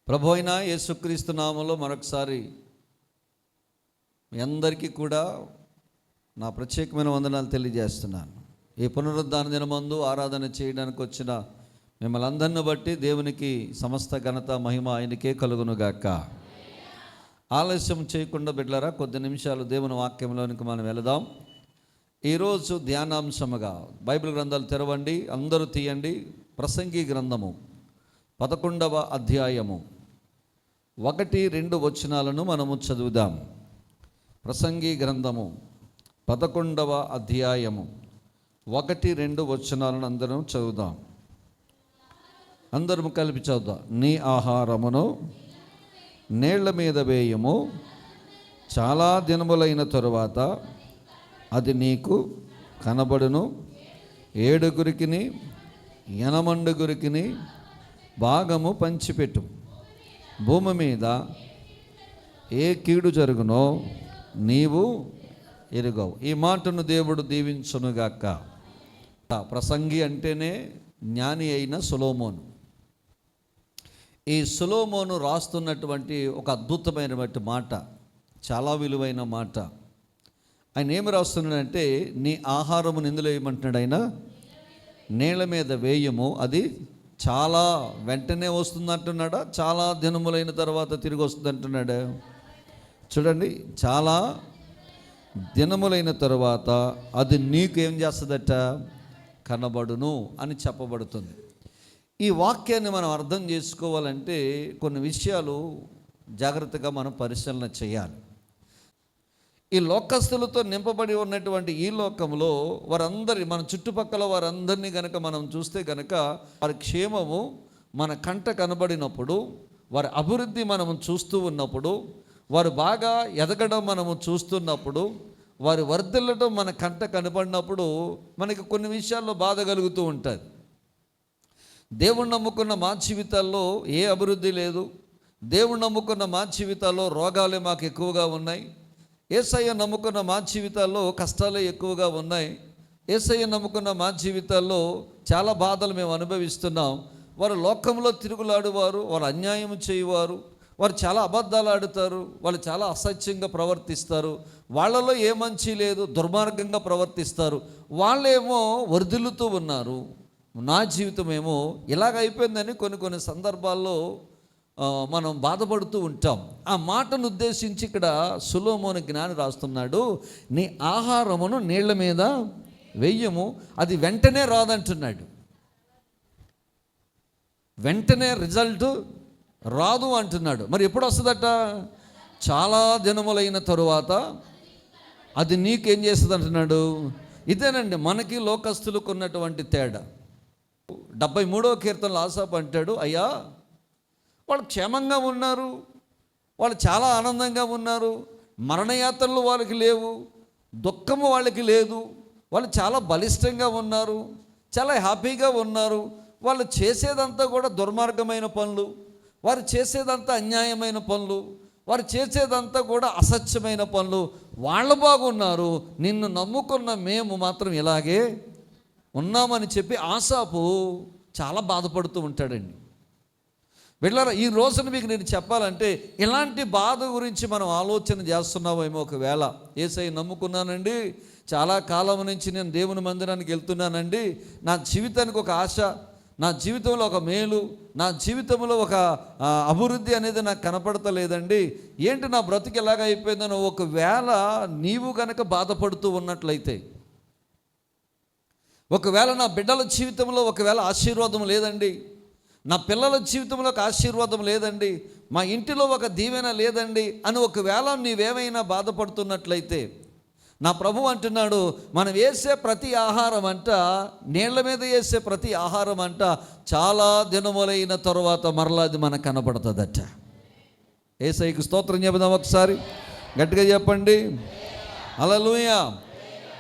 ప్రభు అయిన యేసుక్రీస్తు నామములో మరొకసారి మీ అందరికీ కూడా నా ప్రత్యేకమైన వందనాలు తెలియజేస్తున్నాను. ఈ పునరుద్ధాన దినమందు ఆరాధన చేయడానికి వచ్చిన మిమ్మల్ని అందరిని బట్టి దేవునికి సమస్త ఘనత మహిమ ఆయనకే కలుగునుగాక. ఆలస్యం చేయకుండా బిడ్డలారా కొద్ది నిమిషాలు దేవుని వాక్యంలోనికి మనం వెళదాం. ఈరోజు ధ్యానాంశముగా బైబిల్ గ్రంథాలు తెరవండి, అందరూ తీయండి. ప్రసంగి గ్రంథము 11వ అధ్యాయము 1-2 వచనాలను మనము చదువుదాం. ప్రసంగి గ్రంథము 11వ అధ్యాయము 1-2 వచనాలను అందరం చదువుదాం. అందరం కలిపి చదువుదాం. నీ ఆహారమును నీళ్ల మీద వేయము, చాలా దినములైన తరువాత అది నీకు కనబడును. 7 8 భాగము పంచిపెట్టు. భూమి మీద ఏ కీడు జరుగునో నీవు ఎరుగవు. ఈ మాటను దేవుడు దీవించునుగాక. ప్రసంగి అంటేనే జ్ఞాని అయిన సొలొమోను. ఈ సొలొమోను రాస్తున్నటువంటి ఒక అద్భుతమైనటువంటి మాట, చాలా విలువైన మాట. ఆయన ఏమి రాస్తున్నాడంటే, నీ ఆహారమును ఇందులో ఏమంటున్నాడు ఆయన? నీళ్ళ మీద వేయము, అది చాలా వెంటనే వస్తుంది అంటున్నాడా, చాలా దినములైన తర్వాత తిరిగి వస్తుంది అంటున్నాడా? చూడండి, చాలా దినములైన తర్వాత అది నీకు ఏం చేస్తుందట? కనబడును అని చెప్పబడుతుంది. ఈ వాక్యాన్ని మనం అర్థం చేసుకోవాలంటే కొన్ని విషయాలు జాగ్రత్తగా మనం పరిశీలన చేయాలి. ఈ లోకస్తులతో నింపబడి ఉన్నటువంటి ఈ లోకంలో వారందరి, మన చుట్టుపక్కల వారందరినీ గనక మనం చూస్తే గనక వారి క్షేమము మన కంట కనబడినప్పుడు, వారి అభివృద్ధి మనము చూస్తూ ఉన్నప్పుడు, వారు బాగా ఎదగడం మనము చూస్తున్నప్పుడు, వారి వర్ధిల్లడం మన కంట కనబడినప్పుడు మనకి కొన్ని విషయాల్లో బాధ కలుగుతూ ఉంటుంది. దేవుణ్ణి నమ్ముకున్న మా జీవితాల్లో ఏ అభివృద్ధి లేదు. దేవుణ్ణి నమ్ముకున్న మా జీవితాల్లో రోగాలే మాకు ఎక్కువగా ఉన్నాయి. యేసయ్య నమ్ముకున్న మా జీవితాల్లో కష్టాలే ఎక్కువగా ఉన్నాయి. యేసయ్య నమ్ముకున్న మా జీవితాల్లో చాలా బాధలు మేము అనుభవిస్తున్నాం. వారు లోకంలో తిరుగులాడువారు, వారు అన్యాయం చేయువారు, వారు చాలా అబద్ధాలు ఆడుతారు, వాళ్ళు చాలా అసత్యంగా ప్రవర్తిస్తారు. వాళ్ళలో ఏ మంచి లేదు, దుర్మార్గంగా ప్రవర్తిస్తారు. వాళ్ళేమో వర్ధిల్లుతూ ఉన్నారు. నా జీవితం ఏమో ఇలాగ అయిపోయిందని కొన్ని సందర్భాల్లో మనం బాధపడుతూ ఉంటాం. ఆ మాటను ఉద్దేశించి ఇక్కడ సొలొమోను జ్ఞాని రాస్తున్నాడు, నీ ఆహారమును నీళ్ల మీద వెయ్యము, అది వెంటనే రాదంటున్నాడు. వెంటనే రిజల్ట్ రాదు అంటున్నాడు. మరి ఎప్పుడు వస్తుందట? చాలా దినములైన తరువాత అది నీకేం చేస్తుంది అంటున్నాడు. ఇదేనండి మనకి లోకస్తులకు ఉన్నటువంటి తేడా. 73వ కీర్తనలో ఆసాపు అంటాడు, అయ్యా వాళ్ళు క్షేమంగా ఉన్నారు, వాళ్ళు చాలా ఆనందంగా ఉన్నారు, మరణయాత్రలు వాళ్ళకి లేవు, దుఃఖము వాళ్ళకి లేదు, వాళ్ళు చాలా బలిష్టంగా ఉన్నారు, చాలా హ్యాపీగా ఉన్నారు. వాళ్ళు చేసేదంతా కూడా దుర్మార్గమైన పనులు, వారు చేసేదంతా అన్యాయమైన పనులు, వారు చేసేదంతా కూడా అసత్యమైన పనులు. వాళ్ళు బాగున్నారు, నిన్ను నమ్ముకున్న మేము మాత్రం ఇలాగే ఉన్నామని చెప్పి ఆసాపు చాలా బాధపడుతూ ఉంటాడండి. బిడ్డలారా, ఈ రోజున మీకు నేను చెప్పాలంటే ఇలాంటి బాధ గురించి మనం ఆలోచన చేస్తున్నామేమో. ఒకవేళ యేసయ్య నమ్ముకున్నానండి, చాలా కాలం నుంచి నేను దేవుని మందిరానికి వెళ్తున్నానండి, నా జీవితానికి ఒక ఆశ, నా జీవితంలో ఒక మేలు, నా జీవితంలో ఒక అభివృద్ధి అనేది నాకు కనపడతలేదండి, ఏంటి నా బ్రతుకు ఎలాగ అయిపోయిందని ఒకవేళ నీవు గనక బాధపడుతూ ఉన్నట్లయితే, ఒకవేళ నా బిడ్డల జీవితంలో ఒకవేళ ఆశీర్వాదం లేదండి, నా పిల్లల జీవితంలో ఒక ఆశీర్వాదం లేదండి, మా ఇంటిలో ఒక దీవెన లేదండి అని ఒకవేళ నీవేమైనా బాధపడుతున్నట్లయితే, నా ప్రభు అంటున్నాడు, మనం వేసే ప్రతి ఆహారం అంట, నీళ్ల మీద వేసే ప్రతి ఆహారం అంట, చాలా దినములైన తరువాత మరలా అది మనకు కనబడుతుందట. యేసయ్యకు స్తోత్రం చెబుదాం ఒకసారి గట్టిగా చెప్పండి, హల్లెలూయా.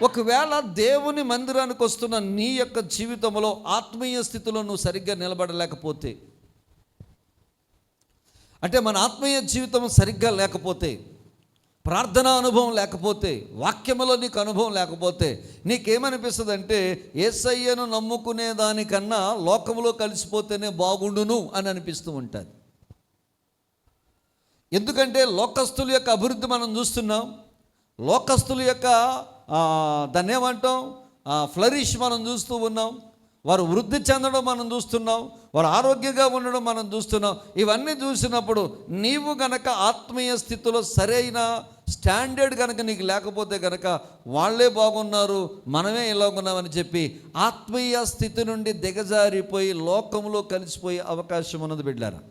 ఒకవేళ దేవుని మందిరానికి వస్తున్న నీ యొక్క జీవితంలో ఆత్మీయ స్థితిలో నువ్వు సరిగ్గా నిలబడలేకపోతే, అంటే మన ఆత్మీయ జీవితం సరిగ్గా లేకపోతే, ప్రార్థనా అనుభవం లేకపోతే, వాక్యములో నీకు అనుభవం లేకపోతే, నీకేమనిపిస్తుంది అంటే యేసయ్యను నమ్ముకునే దానికన్నా లోకంలో కలిసిపోతేనే బాగుండును అని అనిపిస్తూ ఉంటుంది. ఎందుకంటే లోకస్తుల యొక్క అభివృద్ధి మనం చూస్తున్నాం. లోకస్తుల యొక్క దాన్ని ఏమంటాం, ఫ్లరిష్ మనం చూస్తూ ఉన్నాం. వారు వృద్ధి చెందడం మనం చూస్తున్నాం. వారు ఆరోగ్యంగా ఉండడం మనం చూస్తున్నాం. ఇవన్నీ చూసినప్పుడు నీవు గనక ఆత్మీయ స్థితిలో సరైన స్టాండర్డ్ కనుక నీకు లేకపోతే కనుక వాళ్ళే బాగున్నారు, మనమే ఇలాగున్నామని చెప్పి ఆత్మీయ స్థితి నుండి దిగజారిపోయి లోకంలో కలిసిపోయే అవకాశం ఉన్నది బిడ్డారా.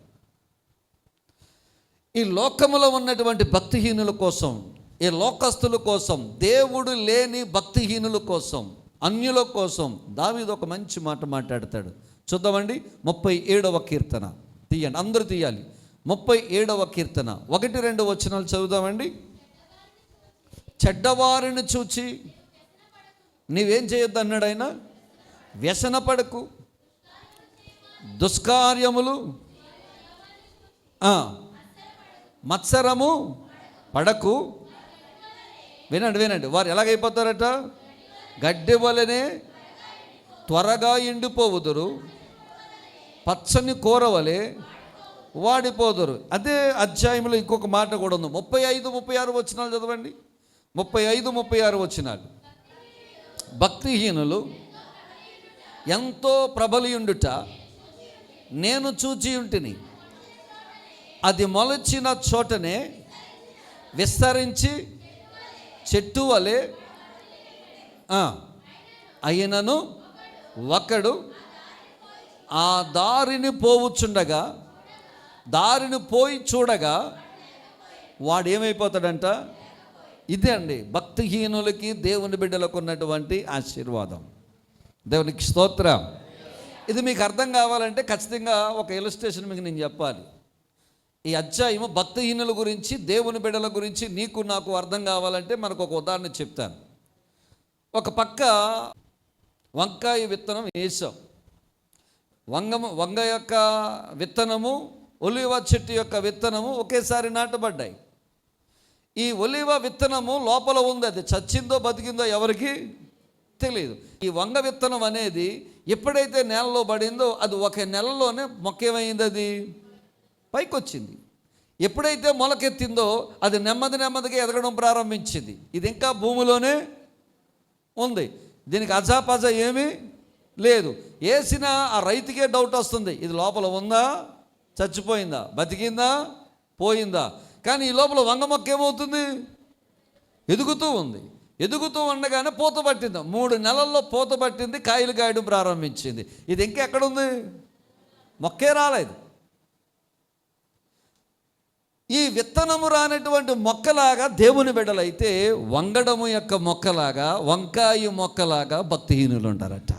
ఈ లోకములో ఉన్నటువంటి భక్తిహీనుల కోసం, ఈ లోకస్తుల కోసం, దేవుడు లేని భక్తిహీనుల కోసం, అన్యుల కోసం దావీదు ఒక మంచి మాట మాట్లాడతాడు. చూద్దామండి. 37వ కీర్తన తీయండి, అందరూ తీయాలి. 37వ కీర్తన 1-2 వచనాలు చదువుదామండి. చెడ్డవారిని చూచి నీవేం చేయొద్దు అన్నాడు ఆయన. వ్యసనపడకు, దుష్కార్యములు మత్సరము పడకు. వినండి, వారు ఎలాగైపోతారట? గడ్డి వలనే త్వరగా ఎండిపోవుదురు, పచ్చని కూర వలె వాడిపోదురు. అదే అధ్యాయంలో ఇంకొక మాట కూడా ఉంది. 35-36 వచనాలు చదవండి. 35-36 వచనాలు. భక్తిహీనులు ఎంతో ప్రబలియుండుట నేను చూచి ఉంటిని, అది మొలచిన చోటనే విస్తరించి చెట్టు వలె అయినను ఒకడు ఆ దారిని పోవుచుండగా, దారిని పోయి చూడగా వాడు ఏమైపోతాడంట? ఇదే అండి భక్తిహీనులకి దేవుని బిడ్డలకు ఉన్నటువంటి ఆశీర్వాదం. దేవునికి స్తోత్రం. ఇది మీకు అర్థం కావాలంటే ఖచ్చితంగా ఒక ఇలస్ట్రేషన్ మీకు నేను చెప్పాలి. ఈ అధ్యాయము భక్తిహీనుల గురించి, దేవుని బిడ్డల గురించి నీకు నాకు అర్థం కావాలంటే మనకు ఒక ఉదాహరణ చెప్తాను. ఒక పక్క వంకాయ విత్తనం వేసాం. వంగ యొక్క విత్తనము, ఒలివ చెట్టు యొక్క విత్తనము ఒకేసారి నాటబడ్డాయి. ఈ ఒలివ విత్తనము లోపల ఉంది, అది చచ్చిందో బతికిందో ఎవరికి తెలియదు. ఈ వంగ విత్తనం అనేది ఎప్పుడైతే నేలలో పడిందో అది ఒక నెలలోనే మొక్క ఏమైంది, అది పైకి వచ్చింది. ఎప్పుడైతే మొలకెత్తిందో అది నెమ్మదిగా ఎదగడం ప్రారంభించింది. ఇది ఇంకా భూమిలోనే ఉంది, దీనికి అజాపజా ఏమీ లేదు. వేసిన ఆ రైతుకే డౌట్ వస్తుంది, ఇది లోపల ఉందా, చచ్చిపోయిందా, బతికిందా, పోయిందా. కానీ ఈ లోపల వంగ మొక్క ఏమవుతుంది, ఎదుగుతూ ఉంది. ఎదుగుతూ ఉండగానే పూత పట్టింది. 3 నెలల్లో పూత పట్టింది, కాయలు కాయడం ప్రారంభించింది. ఇది ఇంకా ఎక్కడుంది, మొక్కే రాలేదు. ఈ విత్తనము రానటువంటి మొక్కలాగా దేవుని బిడ్డలైతే వంగడము యొక్క మొక్కలాగా, వంకాయ మొక్కలాగా భక్తిహీనులు ఉంటారట.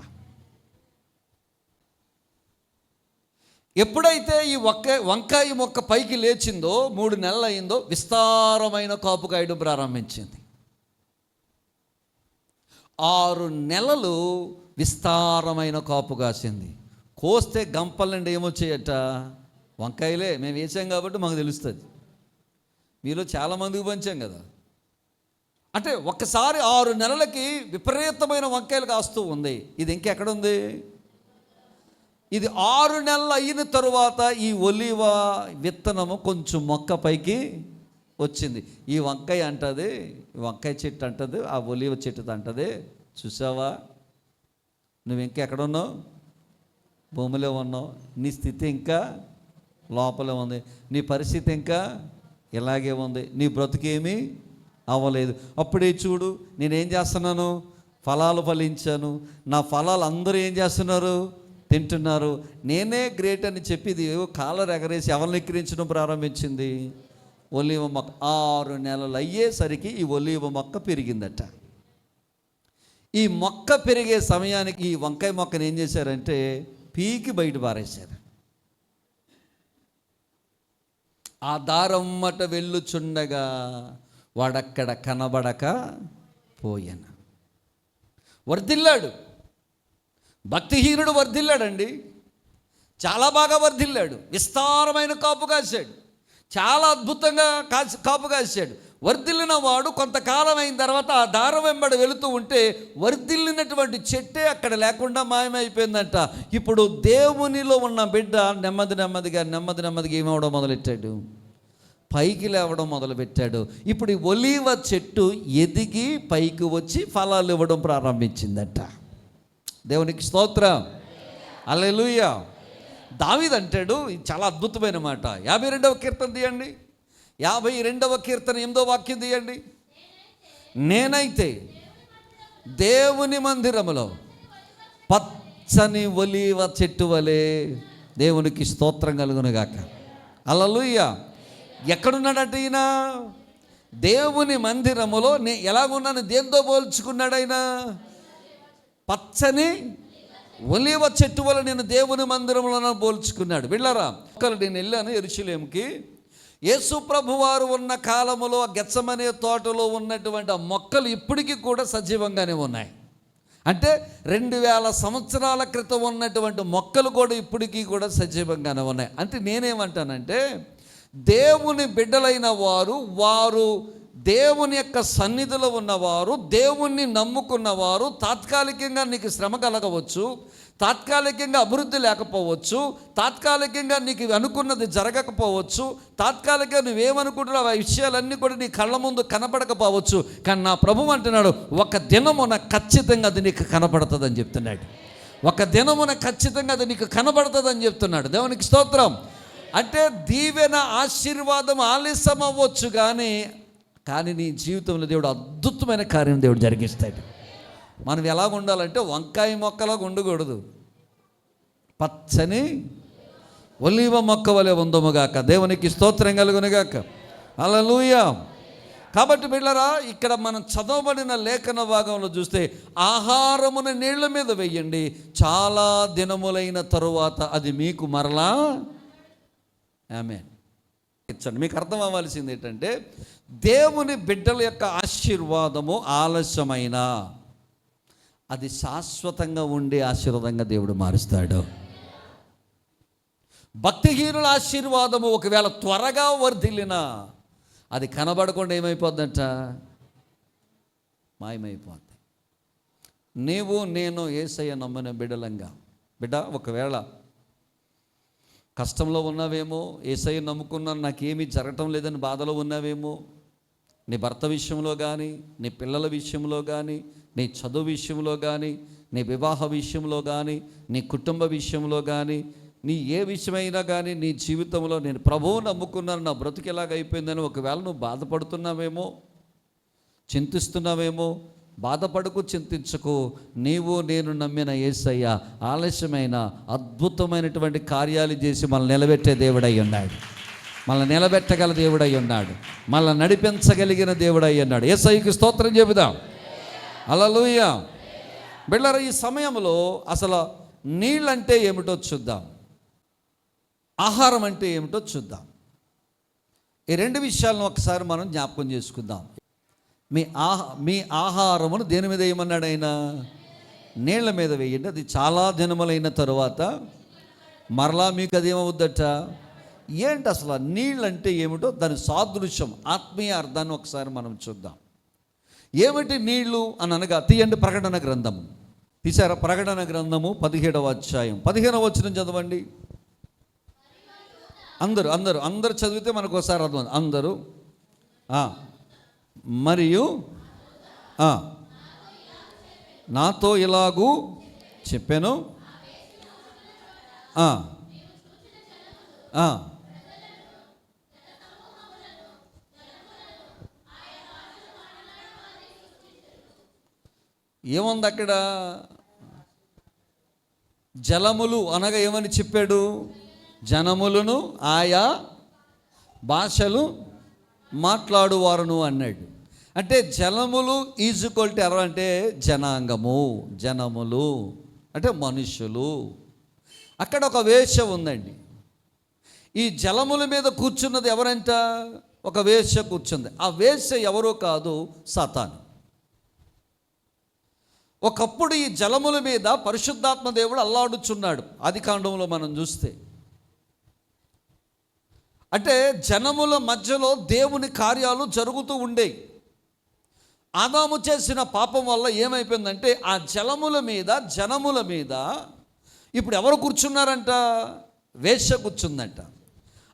ఎప్పుడైతే ఈ వంకాయ మొక్క పైకి లేచిందో 3 నెలలు అయిందో విస్తారమైన కాపు కాయడం ప్రారంభించింది. 6 నెలలు విస్తారమైన కాపు కాసింది. కోస్తే గంపల నుండి ఏమొచ్చాయట, వంకాయలే. మేము వేసాం కాబట్టి మాకు తెలుస్తుంది, మీలో చాలామందికి పంచాం కదా. అంటే ఒక్కసారి 6 నెలలకి విపరీతమైన వంకాయలు కాస్తూ ఉంది. ఇది ఇంకెక్కడుంది? ఇది 6 నెలలు అయిన తరువాత ఈ ఒలివ విత్తనము కొంచెం మొక్క పైకి వచ్చింది. ఈ వంకాయ అంటది, ఈ వంకాయ చెట్టు అంటది, ఆ ఒలివ చెట్టు అంటది, చూసావా నువ్వు ఇంకెక్కడున్నావు? భూమిలో ఉన్నావు. నీ స్థితి ఇంకా లోపలే ఉంది, నీ పరిస్థితి ఇంకా ఇలాగే ఉంది, నీ బ్రతుకేమీ అవ్వలేదు. అప్పుడే చూడు, నేనేం చేస్తున్నాను, ఫలాలు ఫలించాను, నా ఫలాలు అందరూ ఏం చేస్తున్నారు, తింటున్నారు, నేనే గ్రేట్ అని చెప్పి ఇది కాలర్ ఎగరేసి ఎవరిని ఎక్కిరించడం ప్రారంభించింది, ఒలివ మొక్క. 6 నెలలు అయ్యేసరికి ఈ ఒలివ మొక్క పెరిగిందట. ఈ మొక్క పెరిగే సమయానికి ఈ వంకాయ మొక్కను ఏం చేశారంటే పీకి బయట పారేశారు. ఆ దారమ్మట వెళ్ళుచుండగా వాడక్కడ కనబడక పోయాను. వర్ధిల్లాడు, భక్తిహీనుడు వర్ధిల్లాడండి. చాలా బాగా వర్ధిల్లాడు, విస్తారమైన కాపు కాశాడు, చాలా అద్భుతంగా కాపు కాశాడు. వర్ధిల్లిన వాడు కొంతకాలం అయిన తర్వాత ఆ దారం వెంబడి వెళుతూ ఉంటే వర్ధిల్లినటువంటి చెట్టే అక్కడ లేకుండా మాయమైపోయిందంట. ఇప్పుడు దేవునిలో ఉన్న బిడ్డ నెమ్మదిగా ఏమవడం మొదలెట్టాడు, పైకి లేవడం మొదలుపెట్టాడు. ఇప్పుడు ఈ ఒలీవ చెట్టు ఎదిగి పైకి వచ్చి ఫలాలు ఇవ్వడం ప్రారంభించిందట. దేవునికి స్తోత్రం, హల్లెలూయా. దావీదు అంటాడు, ఇది చాలా అద్భుతమైన మాట. 52వ కీర్తన తీయండి, 52వ కీర్తన 8వ వాక్యం తీయండి. నేనైతే దేవుని మందిరములో పచ్చని ఒలీవ చెట్టు వలె, దేవునికి స్తోత్రం కలుగునుగాక, హల్లెలూయా. ఎక్కడున్నాడట ఈయన? దేవుని మందిరములో. ఎలాగున్నాను? దేంతో పోల్చుకున్నాడు ఆయన? పచ్చని ఒలీవ చెట్టు వల్ల నేను దేవుని మందిరంలో పోల్చుకున్నాడు. వెళ్ళారా? నేను వెళ్ళాను యెరూషలేముకి. యేసు ప్రభువారు ఉన్న కాలములో గెత్సెమనే తోటలో ఉన్నటువంటి ఆ మొక్కలు ఇప్పటికీ కూడా సజీవంగానే ఉన్నాయి. అంటే 2000 సంవత్సరాల క్రితం ఉన్నటువంటి మొక్కలు కూడా ఇప్పటికీ కూడా సజీవంగానే ఉన్నాయి. అంటే నేనేమంటానంటే, దేవుని బిడ్డలైన వారు దేవుని యొక్క సన్నిధిలో ఉన్నవారు, దేవుణ్ణి నమ్ముకున్నవారు, తాత్కాలికంగా నీకు శ్రమ కలగవచ్చు, తాత్కాలికంగా అభివృద్ధి లేకపోవచ్చు, తాత్కాలికంగా నీకు అనుకున్నది జరగకపోవచ్చు, తాత్కాలికంగా నువ్వేమనుకుంటున్నావు ఆ విషయాలన్నీ కూడా నీ కళ్ళ ముందు కనపడకపోవచ్చు. కానీ నా ప్రభువు అంటున్నాడు, ఒక దినమున ఖచ్చితంగా అది నీకు కనపడుతుందని చెప్తున్నాడు. ఒక దినమున ఖచ్చితంగా అది నీకు కనపడుతుందని చెప్తున్నాడు. దేవునికి స్తోత్రం. అంటే దీవెన, ఆశీర్వాదం ఆలస్యం అవ్వచ్చు కానీ నీ జీవితంలో దేవుడు అద్భుతమైన కార్యం దేవుడు జరిగిస్తాడు. మనం ఎలాగ ఉండాలంటే వంకాయ మొక్కలాగా ఉండకూడదు, పచ్చని ఒలీవ మొక్క వలె ఉందముగాక. దేవునికి స్తోత్రం కలుగునుగాక, హల్లెలూయా. కాబట్టి బిడ్డలారా, ఇక్కడ మనం చదవబడిన లేఖన భాగంలో చూస్తే, ఆహారమును నీళ్ల మీద వేయండి, చాలా దినములైన తరువాత అది మీకు మరలా ఆమేన్ ఇచ్చండి. మీకు అర్థం అవ్వాల్సింది ఏంటంటే, దేవుని బిడ్డల యొక్క ఆశీర్వాదము ఆలస్యమైన అది శాశ్వతంగా ఉండే ఆశీర్వాదంగా దేవుడు మారుస్తాడు. భక్తిహీనుల ఆశీర్వాదము ఒకవేళ త్వరగా వర్ధిల్లినా అది కనబడకుండా ఏమైపోద్దంట? మాయమైపోద్ది. నీవు నేను యేసయ్య నమ్మిన బిడ్డలంగా, బిడ్డ ఒకవేళ కష్టంలో ఉన్నావేమో, యేసయ్య నమ్ముకున్నాను నాకేమీ జరగటం లేదని బాధలో ఉన్నావేమో, నీ భర్త విషయంలో కానీ, నీ పిల్లల విషయంలో కానీ, నీ చదువు విషయంలో కానీ, నీ వివాహ విషయంలో కానీ, నీ కుటుంబ విషయంలో కానీ, నీ ఏ విషయమైనా కానీ నీ జీవితంలో నేను ప్రభువు నమ్ముకున్నాను, నా బ్రతుకు ఎలాగైపోయిందని ఒకవేళ నువ్వు బాధపడుతున్నావేమో, చింతిస్తున్నావేమో, బాధపడకు, చింతించకు. నీవు నేను నమ్మిన యేసయ్య ఆలస్యమైన అద్భుతమైనటువంటి కార్యాలు చేసి మనల్ని నిలబెట్టే దేవుడై ఉన్నాడు, మనల్ని నిలబెట్టగల దేవుడై ఉన్నాడు, మనల్ని నడిపించగలిగిన దేవుడై ఉన్నాడు. యేసయ్యకి స్తోత్రం చెబుదాం, హల్లెలూయా. బిడ్డలారా, ఈ సమయంలో అసలు నీళ్ళంటే ఏమిటో చూద్దాం, ఆహారం అంటే ఏమిటో చూద్దాం. ఈ రెండు విషయాలను ఒకసారి మనం జ్ఞాపకం చేసుకుందాం. మీ ఆహారమును దేని మీద వేయమన్నాడు ఆయన? నీళ్ల మీద వేయండి, అది చాలా దినములైన తరువాత మరలా మీకు అదేమవుద్దట? ఏంటి అసలు నీళ్ళంటే ఏమిటో దాని సాదృశ్యం, ఆత్మీయ అర్థాన్ని ఒకసారి మనం చూద్దాం. ఏమిటి నీళ్లు అని అనగా, తీయండి ప్రకటన గ్రంథము. తీసారా? ప్రకటన గ్రంథము 17వ అధ్యాయం 15వ వచనం చదవండి. అందరూ చదివితే మనకు ఒకసారి అర్థం. అందరూ మరియు నాతో ఇలాగూ చెప్పాను, ఏముంది అక్కడ? జలములు అనగా ఏమని చెప్పాడు? జనములను, ఆయా భాషలు మాట్లాడువారును అన్నాడు. అంటే జలములు ఈజ్వల్ టు ఎవరు అంటే జనాంగము, జనములు అంటే మనుషులు. అక్కడ ఒక వేశ్య ఉందండి. ఈ జలముల మీద కూర్చున్నది ఎవరంట? ఒక వేశ్య కూర్చుంది. ఆ వేశ్య ఎవరో కాదు, సాతాను. ఒకప్పుడు ఈ జలముల మీద పరిశుద్ధాత్మ దేవుడు అల్లాడుచున్నాడు. ఆదికాండంలో మనం చూస్తే, అంటే జనముల మధ్యలో దేవుని కార్యాలు జరుగుతూ ఉండేవి. ఆదాము చేసిన పాపం వల్ల ఏమైపోయిందంటే ఆ జలముల మీద, జనముల మీద ఇప్పుడు ఎవరు కూర్చున్నారంట? వేశ్య కూర్చుందంట.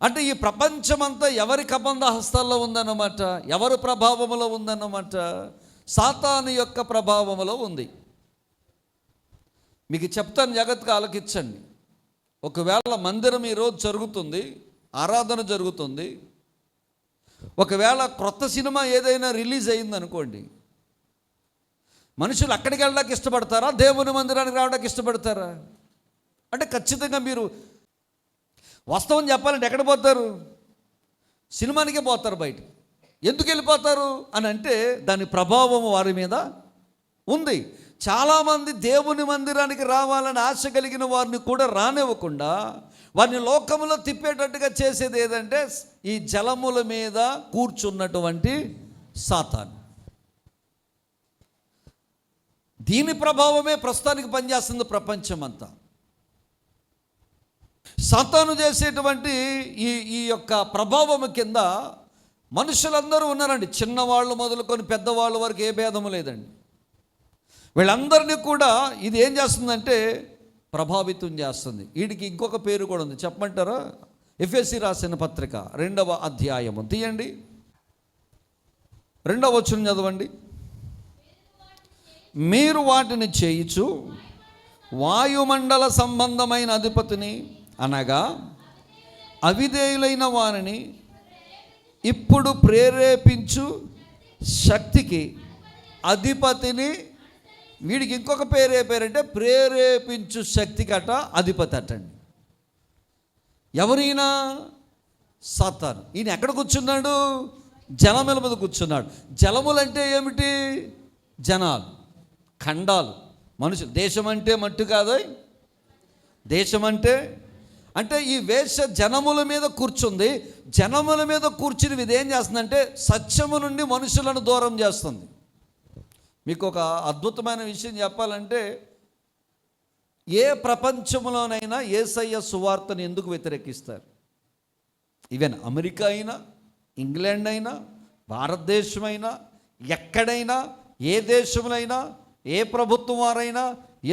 అంటే ఈ ప్రపంచమంతా ఎవరి కబంధ హస్తాల్లో ఉందన్నమాట, ఎవరి ప్రభావంలో ఉందన్నమాట? సాతాను యొక్క ప్రభావంలో ఉంది. మీకు చెప్తాను, జగత్తుకు ఆలకించండి. ఒకవేళ మందిరం ఈరోజు జరుగుతుంది, ఆరాధన జరుగుతుంది, ఒకవేళ క్రొత్త సినిమా ఏదైనా రిలీజ్ అయిందనుకోండి, మనుషులు అక్కడికి వెళ్ళడానికి ఇష్టపడతారా, దేవుని మందిరానికి రావడానికి ఇష్టపడతారా? అంటే ఖచ్చితంగా మీరు వాస్తవం చెప్పాలంటే ఎక్కడ పోతారు? సినిమానికే పోతారు. బయట ఎందుకు వెళ్ళిపోతారు అని అంటే దాని ప్రభావం వారి మీద ఉంది. చాలామంది దేవుని మందిరానికి రావాలని ఆశ కలిగిన వారిని కూడా రానివ్వకుండా వారిని లోకములో తిప్పేటట్టుగా చేసేది ఏదంటే ఈ జలముల మీద కూర్చున్నటువంటి సాతాను. దీని ప్రభావమే ప్రస్తుతానికి పనిచేస్తుంది ప్రపంచమంతా. సాతాను చేసేటువంటి ఈ యొక్క ప్రభావము కింద మనుషులందరూ ఉన్నారండి. చిన్నవాళ్ళు మొదలుకొని పెద్దవాళ్ళ వరకు ఏ భేదము లేదండి. వీళ్ళందరినీ కూడా ఇది ఏం చేస్తుందంటే ప్రభావితం చేస్తుంది. వీడికి ఇంకొక పేరు కూడా ఉంది, చెప్పమంటారా? ఎఫెసీ రాసిన పత్రిక 2వ అధ్యాయము తీయండి, 2వ వచనం చదవండి. మీరు వాటిని చేయుచు వాయుమండల సంబంధమైన అధిపతిని అనగా అవిధేయులైన వారిని ఇప్పుడు ప్రేరేపించు శక్తికి అధిపతిని. వీడికి ఇంకొక పేరు ఏ పేరంటే ప్రేరేపించు శక్తికి అట అధిపతి అటండి. ఎవరైనా సాతాను. ఈయన ఎక్కడ కూర్చున్నాడు? జలముల మీద కూర్చున్నాడు. జలములంటే ఏమిటి? జనాలు, ఖండాలు, మనుషులు. దేశం అంటే మట్టు కాదు. దేశం అంటే ఈ వేష జనముల మీద కూర్చుంది. జనముల మీద కూర్చుని ఇది ఏం చేస్తుందంటే సత్యము నుండి మనుషులను దూరం చేస్తుంది. మీకు ఒక అద్భుతమైన విషయం చెప్పాలంటే, ఏ ప్రపంచంలోనైనా యేసయ్య సువార్తను ఎందుకు వ్యతిరేకిస్తారు? ఈవెన్ అమెరికా అయినా, ఇంగ్లాండ్ అయినా, భారతదేశమైనా, ఎక్కడైనా, ఏ దేశంలో ఏ ప్రభుత్వం వారైనా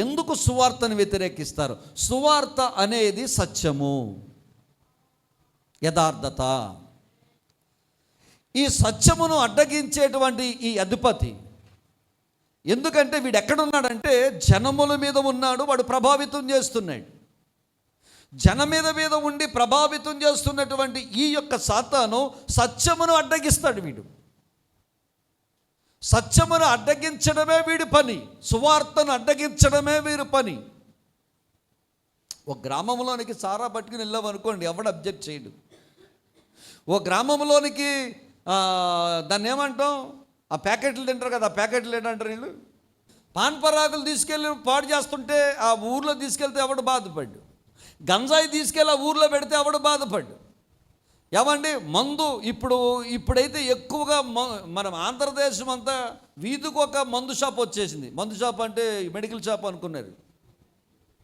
ఎందుకు సువార్తను వ్యతిరేకిస్తారు? సువార్త అనేది సత్యము, యథార్థత. ఈ సత్యమును అడ్డగించేటువంటి ఈ అధిపతి, ఎందుకంటే వీడు ఎక్కడున్నాడంటే జనముల మీద ఉన్నాడు. వాడు ప్రభావితం చేస్తున్నాడు. జనం మీద ఉండి ప్రభావితం చేస్తున్నటువంటి ఈ యొక్క సాతాను సత్యమును అడ్డగిస్తాడు. వీడు సత్యమును అడ్డగించడమే వీడి పని, సువార్తను అడ్డగించడమే వీడి పని. ఒక గ్రామంలోనికి సారా పట్టుకుని వెళ్ళామనుకోండి, ఎవడు అబ్జెక్ట్ చేయడు. ఓ గ్రామంలోనికి దాన్ని ఏమంటాం, ఆ ప్యాకెట్లు తింటారు కదా, ఆ ప్యాకెట్లు ఏంటంటారు వీళ్ళు, పాన్పరాకులు తీసుకెళ్ళి పాడు చేస్తుంటే ఆ ఊర్లో తీసుకెళ్తే ఎవడు బాధపడ్డు. గంజాయి తీసుకెళ్ళి ఆ ఊర్లో పెడితే ఎవడు బాధపడ్డు. ఏమండి, మందు ఇప్పుడైతే ఎక్కువగా మనం ఆంధ్రదేశం అంతా వీధికి ఒక మందు షాప్ వచ్చేసింది. మందు షాప్ అంటే మెడికల్ షాప్ అనుకున్నారు,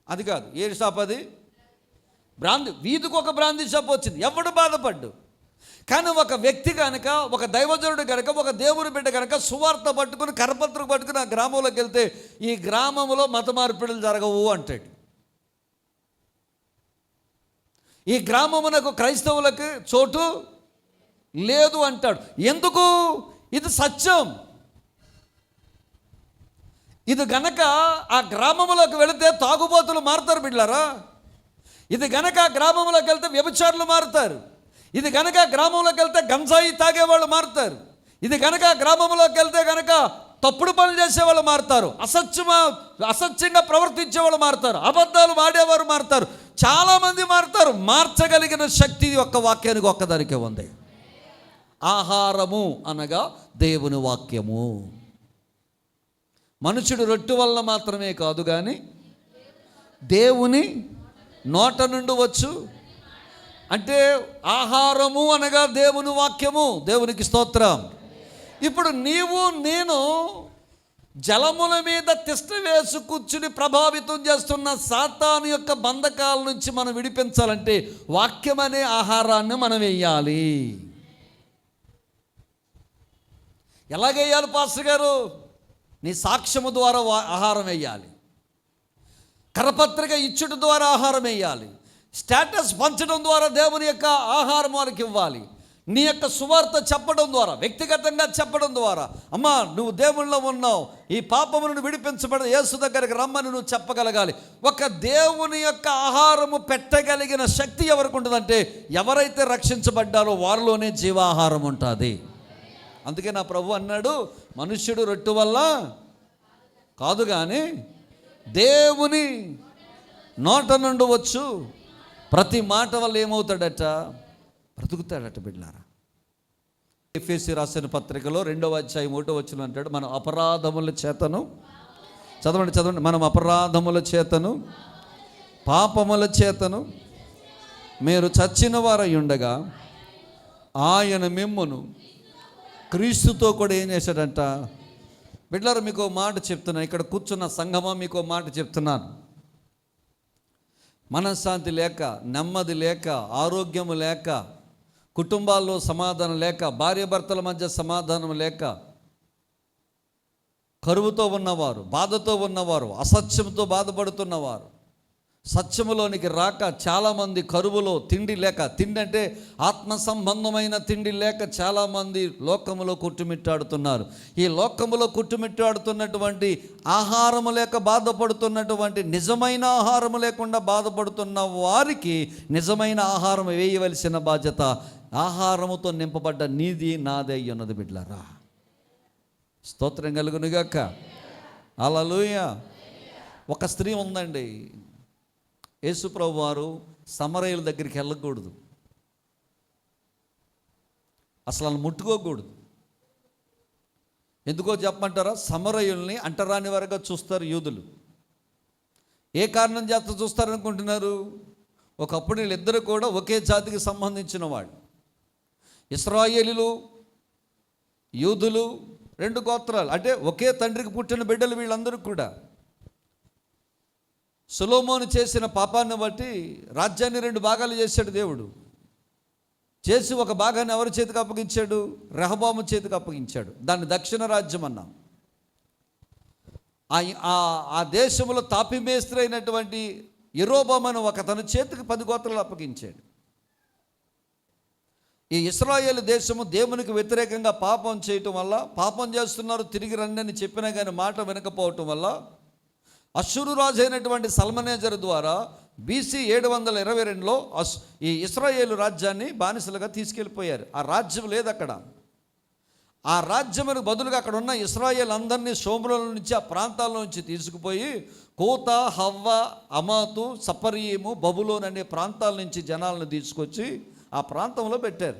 అది కాదు. ఏ షాప్ అది? బ్రాందీ. వీధికి ఒక బ్రాందీ షాప్ వచ్చింది, ఎవడు బాధపడ్డు. కానీ ఒక వ్యక్తి కనుక, ఒక దైవజనుడు కనుక, ఒక దేవుని బిడ్డ కనుక సువార్త పట్టుకుని కరపత్రం పట్టుకుని ఆ గ్రామంలోకి వెళ్తే ఈ గ్రామంలో మత మార్పిడులు జరగవు అంటాడు. ఈ గ్రామమునకు క్రైస్తవులకు చోటు లేదు అంటాడు. ఎందుకు? ఇది సత్యం. ఇది గనక ఆ గ్రామంలోకి వెళితే తాగుబోతులు మారుతారు బిడ్డలారా. ఇది గనక ఆ గ్రామంలోకి వెళ్తే వ్యభిచారులు మారుతారు. ఇది గనక గ్రామంలోకి వెళ్తే గంజాయి తాగేవాళ్ళు మారుతారు. ఇది గనక గ్రామంలోకి వెళ్తే గనక తప్పుడు పనులు చేసేవాళ్ళు మారుతారు. అసత్యంగా ప్రవర్తించేవాళ్ళు మారుతారు. అబద్ధాలు వాడేవారు మారుతారు. చాలామంది మారుతారు. మార్చగలిగిన శక్తి ఒక్క వాక్యానికి ఒక్కదానికే ఉంది. ఆహారము అనగా దేవుని వాక్యము. మనుషుడు రొట్టె వలన మాత్రమే కాదు కానీ దేవుని నోట నుండి వచ్చు. అంటే ఆహారము అనగా దేవుని వాక్యము. దేవునికి స్తోత్రం. ఇప్పుడు నీవు నేను జలముల మీద తిష్ట వేసి కూర్చుని ప్రభావితం చేస్తున్న సాతాను యొక్క బంధకాల నుంచి మనం విడిపించాలంటే వాక్యం అనే ఆహారాన్ని మనం వేయాలి. ఎలాగేయాలి పాస్టర్ గారు? నీ సాక్ష్యము ద్వారా ఆహారం వేయాలి, కరపత్రిక ఇచ్చుట ద్వారా ఆహారం వేయాలి, స్టేటస్ పంచడం ద్వారా దేవుని యొక్క ఆహారం వారికి ఇవ్వాలి. నీ యొక్క సువార్త చెప్పడం ద్వారా, వ్యక్తిగతంగా చెప్పడం ద్వారా, అమ్మా నువ్వు దేవుళ్ళో ఉన్నావు, ఈ పాపమును విడిపించబడి యేసు దగ్గరికి రమ్మని నువ్వు చెప్పగలగాలి. ఒక దేవుని యొక్క ఆహారము పెట్టగలిగిన శక్తి ఎవరికి ఉంటుందంటే, ఎవరైతే రక్షించబడ్డారో వారిలోనే జీవాహారం ఉంటుంది. అందుకే నా ప్రభు అన్నాడు, మనుష్యుడు రొట్టె వల్ల కాదు కానీ దేవుని నోట నుండి వచ్చు ప్రతి మాట వల్ల ఏమవుతాడట, బ్రతుకుతాడట. బిడ్డలారా, ఎఫెసీ రాసిన పత్రికలో 2వ అధ్యాయం 1వ వచనం అంటాడు, మనం అపరాధముల చేతను, చదవండి, మనం అపరాధముల చేతను పాపముల చేతను మీరు చచ్చిన వారై ఉండగా ఆయన మిమ్మును క్రీస్తుతో కూడా ఏం చేశాడంట. బిడ్డలారా, మీకు మాట చెప్తున్నాను, ఇక్కడ కూర్చున్న సంఘమా మీకు మాట చెప్తున్నాను. మనశ్శాంతి లేక, నెమ్మది లేక, ఆరోగ్యము లేక, కుటుంబాల్లో సమాధానం లేక, భార్యాభర్తల మధ్య సమాధానం లేక, కరువుతో ఉన్నవారు, బాధతో ఉన్నవారు, అసత్యంతో బాధపడుతున్నవారు, సత్యములోనికి రాక చాలామంది కరువులో, తిండి లేక, తిండి అంటే ఆత్మ సంబంధమైన తిండి లేక చాలామంది లోకములో కుట్టుమిట్టాడుతున్నారు. ఈ లోకములో కుట్టుమిట్టాడుతున్నటువంటి ఆహారము లేక బాధపడుతున్నటువంటి, నిజమైన ఆహారము లేకుండా బాధపడుతున్న వారికి నిజమైన ఆహారం వేయవలసిన బాధ్యత ఆహారముతో నింపబడ్డ నీది నాదే ఉన్నది. బిడ్డలారా, స్తోత్రం కలుగునుగాక. హల్లెలూయా. ఒక స్త్రీ ఉందండి, యేసుప్రభు వారు సమరయుల దగ్గరికి వెళ్ళకూడదు, అసలు ముట్టుకోకూడదు. ఎందుకో చెప్పమంటారా? సమరయుల్ని అంటరాని వారుగా చూస్తారు యూదులు. ఏ కారణం చేత చూస్తారనుకుంటున్నారు? ఒకప్పుడు వీళ్ళిద్దరూ కూడా ఒకే జాతికి సంబంధించిన వాళ్ళు. ఇశ్రాయేలీలు, యూదులు 2 గోత్రాలు, అంటే ఒకే తండ్రికి పుట్టిన బిడ్డలు వీళ్ళందరూ కూడా. సొలొమోను చేసిన పాపాన్ని బట్టి రాజ్యాన్ని 2 భాగాలు చేశాడు దేవుడు. చేసి ఒక భాగాన్ని ఎవరి చేతికి అప్పగించాడు? రెహబాము చేతికి అప్పగించాడు. దాన్ని దక్షిణ రాజ్యం అన్నాం. ఆ దేశంలో తాపిమేస్త్రి అయినటువంటి యెరోబాము అని ఒక తన చేతికి 10 గోత్రాలు అప్పగించాడు. ఈ ఇశ్రాయేలు దేశము దేవునికి వ్యతిరేకంగా పాపం చేయటం వల్ల, పాపం చేస్తున్నారు తిరిగి రండి అని చెప్పినా కానీ మాట వినకపోవటం వల్ల, అష్షూరు రాజు అయినటువంటి సల్మనేజర్ ద్వారా BC 722లో ఈ ఇశ్రాయేలు రాజ్యాన్ని బానిసలుగా తీసుకెళ్ళిపోయారు. ఆ రాజ్యం లేదు అక్కడ. ఆ రాజ్యముకు బదులుగా అక్కడ ఉన్న ఇశ్రాయేల్ అందరినీ షోమ్రోల నుంచి, ఆ ప్రాంతాల నుంచి తీసుకుపోయి కోత, హవ్వ, అమాతు, సపరీము, బబులోన్ అనే ప్రాంతాల నుంచి జనాలను తీసుకొచ్చి ఆ ప్రాంతంలో పెట్టారు.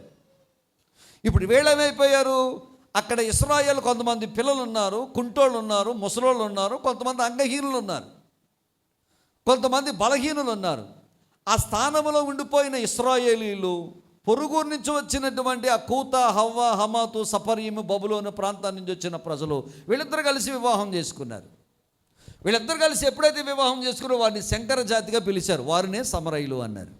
ఇప్పుడు వీళ్ళేమైపోయారు? అక్కడ ఇశ్రాయేల్ కొంతమంది పిల్లలు ఉన్నారు, కుంటోళ్ళు ఉన్నారు, ముసలోళ్ళు ఉన్నారు, కొంతమంది అంగహీనులు ఉన్నారు, కొంతమంది బలహీనులు ఉన్నారు. ఆ స్థానంలో ఉండిపోయిన ఇశ్రాయేలీలు పొరుగురు నుంచి వచ్చినటువంటి ఆ కూత, హవ్వ, హమాతు, సపరీము, బబులోను ప్రాంతాల నుంచి వచ్చిన ప్రజలు వీళ్ళిద్దరు కలిసి వివాహం చేసుకున్నారు. వీళ్ళిద్దరు కలిసి ఎప్పుడైతే వివాహం చేసుకున్నారో వారిని శంకర జాతిగా పిలిచారు. వారినే సమరయులు అన్నారు.